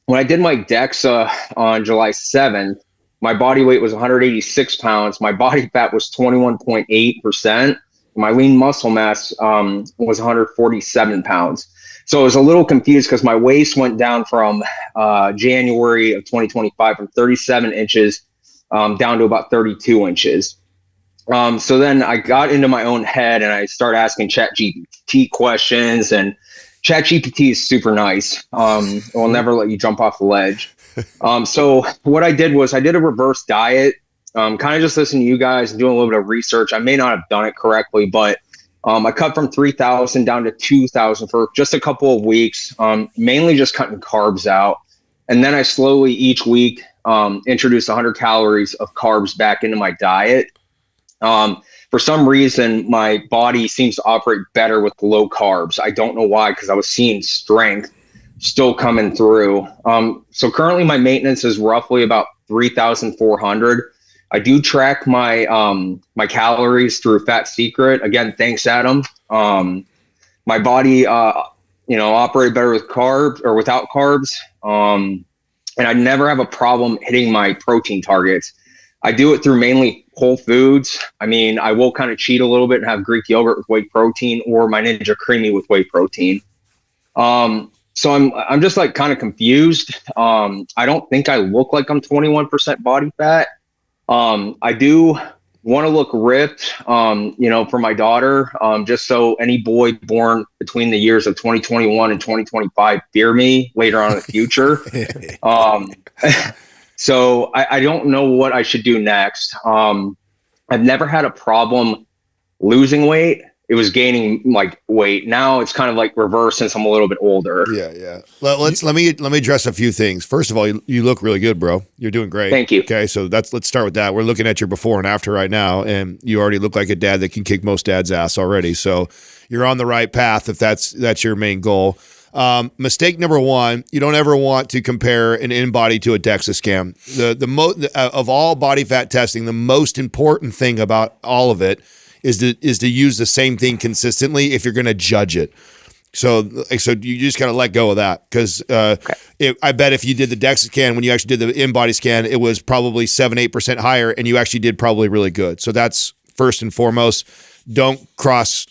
When I did my DEXA on July 7th, my body weight was 186 pounds. My body fat was 21.8%. My lean muscle mass was 147 pounds. So I was a little confused because my waist went down from January of 2025 from 37 inches down to about 32 inches. So then I got into my own head and I started asking ChatGPT questions, and ChatGPT is super nice. It will never let you jump off the ledge. So what I did was I did a reverse diet, kind of just listening to you guys and doing a little bit of research. I may not have done it correctly, but I cut from 3,000 down to 2,000 for just a couple of weeks, mainly just cutting carbs out. And then I slowly each week introduced 100 calories of carbs back into my diet. For some reason, my body seems to operate better with low carbs. I don't know why, because I was seeing strength still coming through. So currently my maintenance is roughly about 3,400. I do track my my calories through Fat Secret. Again, thanks, Adam. My body, operated better with carbs or without carbs. And I never have a problem hitting my protein targets. I do it through mainly whole foods. I mean, I will kind of cheat a little bit and have Greek yogurt with whey protein or my Ninja Creamy with whey protein. So I'm just like kind of confused. I don't think I look like I'm 21% body fat. I do want to look ripped, for my daughter, just so any boy born between the years of 2021 and 2025 fear me later on in the future. So I don't know what I should do next. I've never had a problem losing weight. It was gaining like weight. Now it's kind of like reverse since I'm a little bit older. Yeah. Let me address a few things. First of all, you look really good, bro. You're doing great. Thank you. Okay, so let's start with that. We're looking at your before and after right now, and you already look like a dad that can kick most dads' ass already. So you're on the right path if that's your main goal. Mistake number one, you don't ever want to compare an in-body to a DEXA scan. Of all body fat testing, the most important thing about all of it is to use the same thing consistently if you're going to judge it. So you just got to let go of that, because I bet if you did the DEXA scan, when you actually did the in-body scan, it was probably 7-8% higher, and you actually did probably really good. So that's first and foremost. Don't cross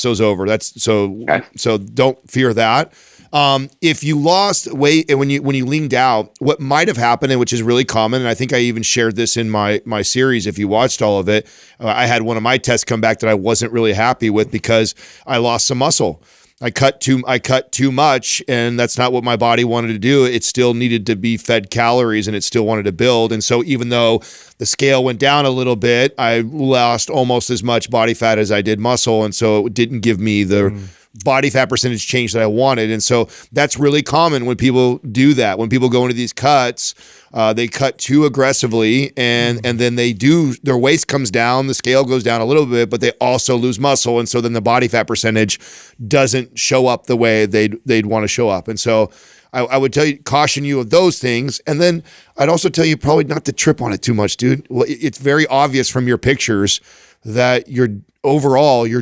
those over. So don't fear that. If you lost weight and when you leaned out, what might have happened, and which is really common, and I think I even shared this in my series, if you watched all of it, I had one of my tests come back that I wasn't really happy with because I lost some muscle. I cut too much, and that's not what my body wanted to do. It still needed to be fed calories, and it still wanted to build. And so even though the scale went down a little bit, I lost almost as much body fat as I did muscle, and so it didn't give me the body fat percentage change that I wanted. And so that's really common when people do that. When people go into these cuts, they cut too aggressively, and then their waist comes down, the scale goes down a little bit, but they also lose muscle, and so then the body fat percentage doesn't show up the way they'd want to show up. And so I would caution you of those things, and then I'd also tell you probably not to trip on it too much, dude. Well, it's very obvious from your pictures that you're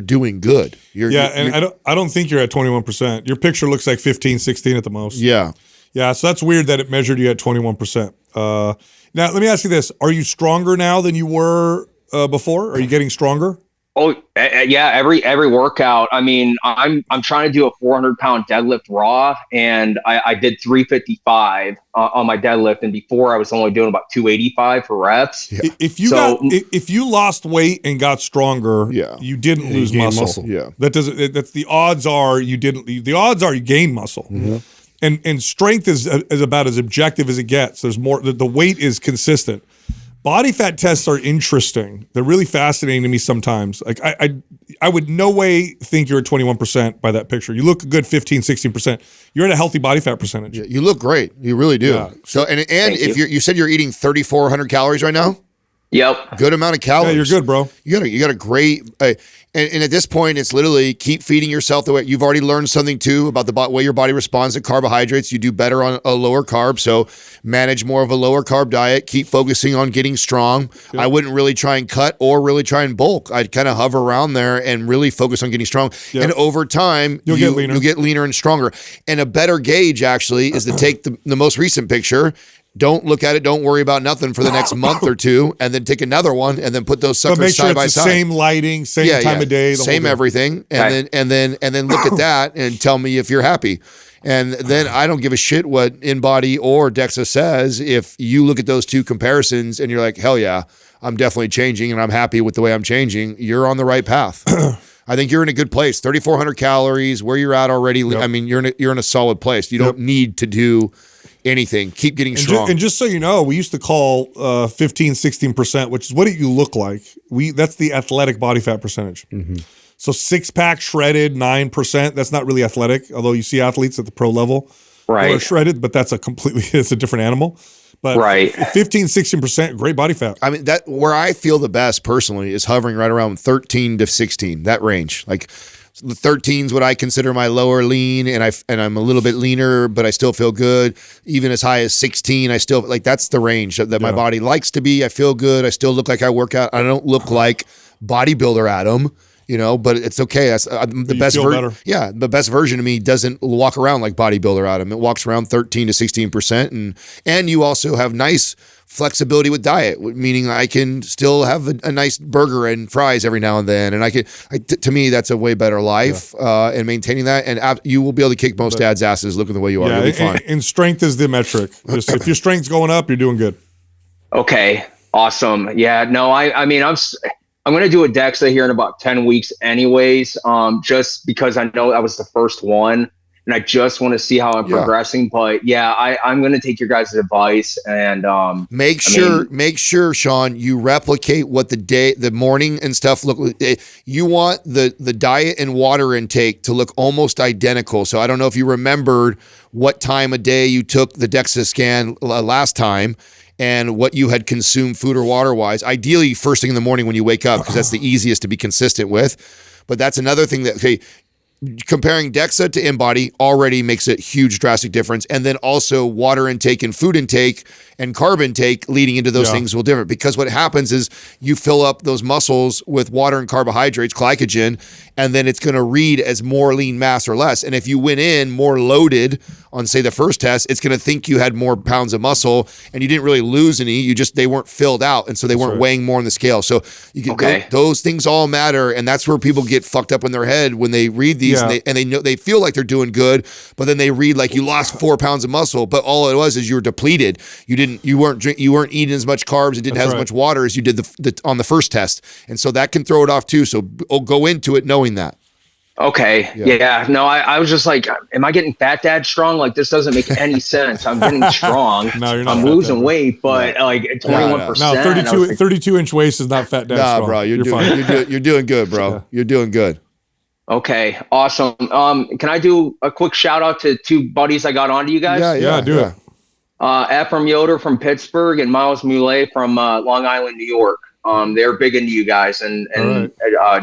doing good. I don't think you're at 21%. Your picture looks like 15, 16 at the most. Yeah. Yeah, so that's weird that it measured you at 21%. Now, let me ask you this. Are you stronger now than you were before? Are you getting stronger? Oh, yeah, every workout. I mean, I'm trying to do a 400-pound deadlift raw, and I did 355 on my deadlift, and before I was only doing about 285 for reps. Yeah. If you lost weight and got stronger, you didn't lose muscle. Yeah. That's the odds are you didn't. The odds are you gained muscle. Mm-hmm. And strength is about as objective as it gets. There's more. The weight is consistent. Body fat tests are interesting. They're really fascinating to me sometimes. Like I would no way think you're at 21% by that picture. You look a good 15, 16%. You're at a healthy body fat percentage. Yeah, you look great. You really do. Yeah. So and if you said you're eating 3,400 calories right now? Yep. Good amount of calories. Yeah, you're good, bro. You got a great and at this point, it's literally keep feeding yourself the way you've already learned something too about the way your body responds to carbohydrates. You do better on a lower carb, so manage more of a lower carb diet. Keep focusing on getting strong. Yep. I wouldn't really try and cut or really try and bulk. I'd kind of hover around there and really focus on getting strong. Yep. And over time, you'll get leaner and stronger. And a better gauge actually is to take the most recent picture. Don't look at it. Don't worry about nothing for the next month or two, and then take another one, and then put those suckers side by side. Same lighting, same time of day, same everything, and then look at that and tell me if you're happy. And then I don't give a shit what InBody or DEXA says. If you look at those two comparisons and you're like, hell yeah, I'm definitely changing, and I'm happy with the way I'm changing, you're on the right path. I think you're in a good place. 3,400 calories, where you're at already. Yep. I mean, you're in a solid place. You don't need to do anything. Keep getting strong. And just so you know, we used to call 15, 16%, which is what you look like. That's the athletic body fat percentage. Mm-hmm. So 6-pack shredded, 9%. That's not really athletic, although you see athletes at the pro level who are shredded, but it's a different animal. But 15, 16%, great body fat. I mean, that where I feel the best personally is hovering right around 13 to 16, that range. Like the 13 is what I consider my lower lean, and I'm a little bit leaner, but I still feel good. Even as high as 16, I still like that's the range that my body likes to be. I feel good. I still look like I work out. I don't look like bodybuilder Adam, but it's okay. That's the best version. Yeah, the best version of me doesn't walk around like bodybuilder Adam. It walks around 13 to 16%, and you also have nice flexibility with diet, meaning I can still have a nice burger and fries every now and then, and to me that's a way better life, and maintaining that, and you will be able to kick most dads' asses looking the way you are. Really fine. And strength is the metric. Just if your strength's going up, you're doing good. Okay, awesome. Yeah, no, I mean I'm going to do a DEXA here in about 10 weeks anyways, just because I know that was the first one, and I just want to see how I'm progressing. But I'm going to take your guys' advice and make sure, Sean, you replicate what the morning and stuff look like. You want the diet and water intake to look almost identical. So I don't know if you remembered what time of day you took the DEXA scan last time, and what you had consumed food or water-wise. Ideally, first thing in the morning when you wake up, because that's the easiest to be consistent with. But that's another thing that, comparing DEXA to InBody already makes a huge drastic difference. And then also water intake and food intake and carb intake leading into those things will differ, because what happens is you fill up those muscles with water and carbohydrates, glycogen, and then it's going to read as more lean mass or less. And if you went in more loaded on, say, the first test, it's going to think you had more pounds of muscle and you didn't really lose any. They weren't filled out. And so they weren't weighing more on the scale. So you can, those things all matter. And that's where people get fucked up in their head when they read these and they know they feel like they're doing good, but then they read like you lost 4 pounds of muscle, but all it was is you were depleted. You weren't eating as much carbs and didn't have as much water as you did on the first test. And so that can throw it off too. So go into it knowing that. Okay. Yeah. No, I was just like, am I getting fat dad strong? Like, this doesn't make any sense. I'm getting strong. No, you're not. I'm losing weight, but like 21%. No, 32-inch waist is not fat dad strong. Bro, you're doing good, bro. Yeah. You're doing good. Okay. Awesome. Can I do a quick shout out to 2 buddies I got onto you guys? Yeah, do it. Ephraim Yoder from Pittsburgh and Miles Moulet from Long Island, New York. They're big into you guys, and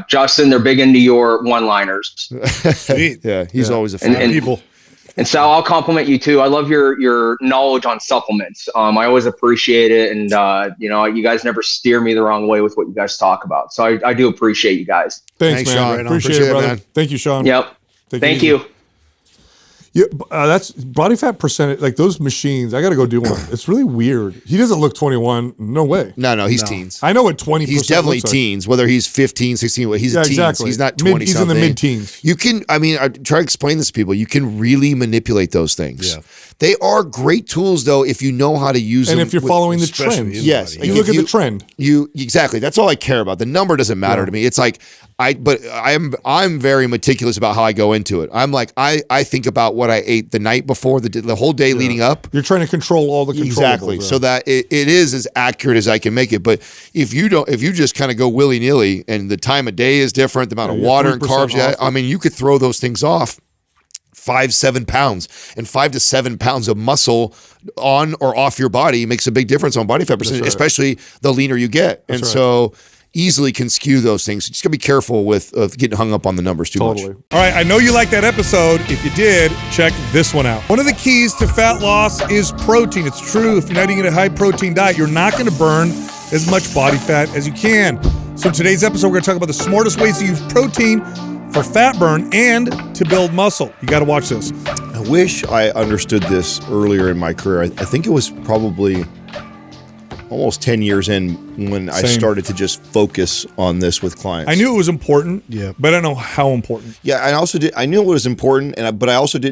Justin, they're big into your one-liners. Sweet. Yeah, he's always a fan of people. And Sal, I'll compliment you too. I love your knowledge on supplements. I always appreciate it, and you guys never steer me the wrong way with what you guys talk about. So I do appreciate you guys. Thanks man. Sean. Appreciate it, brother. Man. Thank you, Sean. Yep. Thank you. Yeah, that's body fat percentage. Like those machines, I got to go do one. It's really weird. He doesn't look 21. No way. No, he's teens. I know what 20%. He's definitely teens. Whether he's 15, 16, he's a teen. Exactly. He's not 20. He's in the mid-teens. You can. I mean, I try to explain this to people. You can really manipulate those things. Yeah. They are great tools, though, if you know how to use them. And if you're following the trend. Yes. You look at the trend. Exactly. That's all I care about. The number doesn't matter to me. It's like I'm very meticulous about how I go into it. I'm like, I think about what I ate the night before, the whole day leading up. You're trying to control all the controllables. Exactly. So that it is as accurate as I can make it. But if you just kind of go willy-nilly and the time of day is different, the amount of water and carbs, you could throw those things off 5-7 pounds, and 5 to 7 pounds of muscle on or off your body makes a big difference on body fat percentage, especially the leaner you get. And so easily can skew those things. Just gotta be careful of getting hung up on the numbers too much. All right, I know you liked that episode. If you did, check this one out. One of the keys to fat loss is protein. It's true. If you're not eating a high protein diet, you're not gonna burn as much body fat as you can. So in today's episode, we're gonna talk about the smartest ways to use protein for fat burn and to build muscle. You got to watch this. I wish I understood this earlier in my career. I think it was probably almost 10 years in when I started to just focus on this with clients. I knew it was important, but I don't know how important. Yeah, I knew it was important, but I also didn't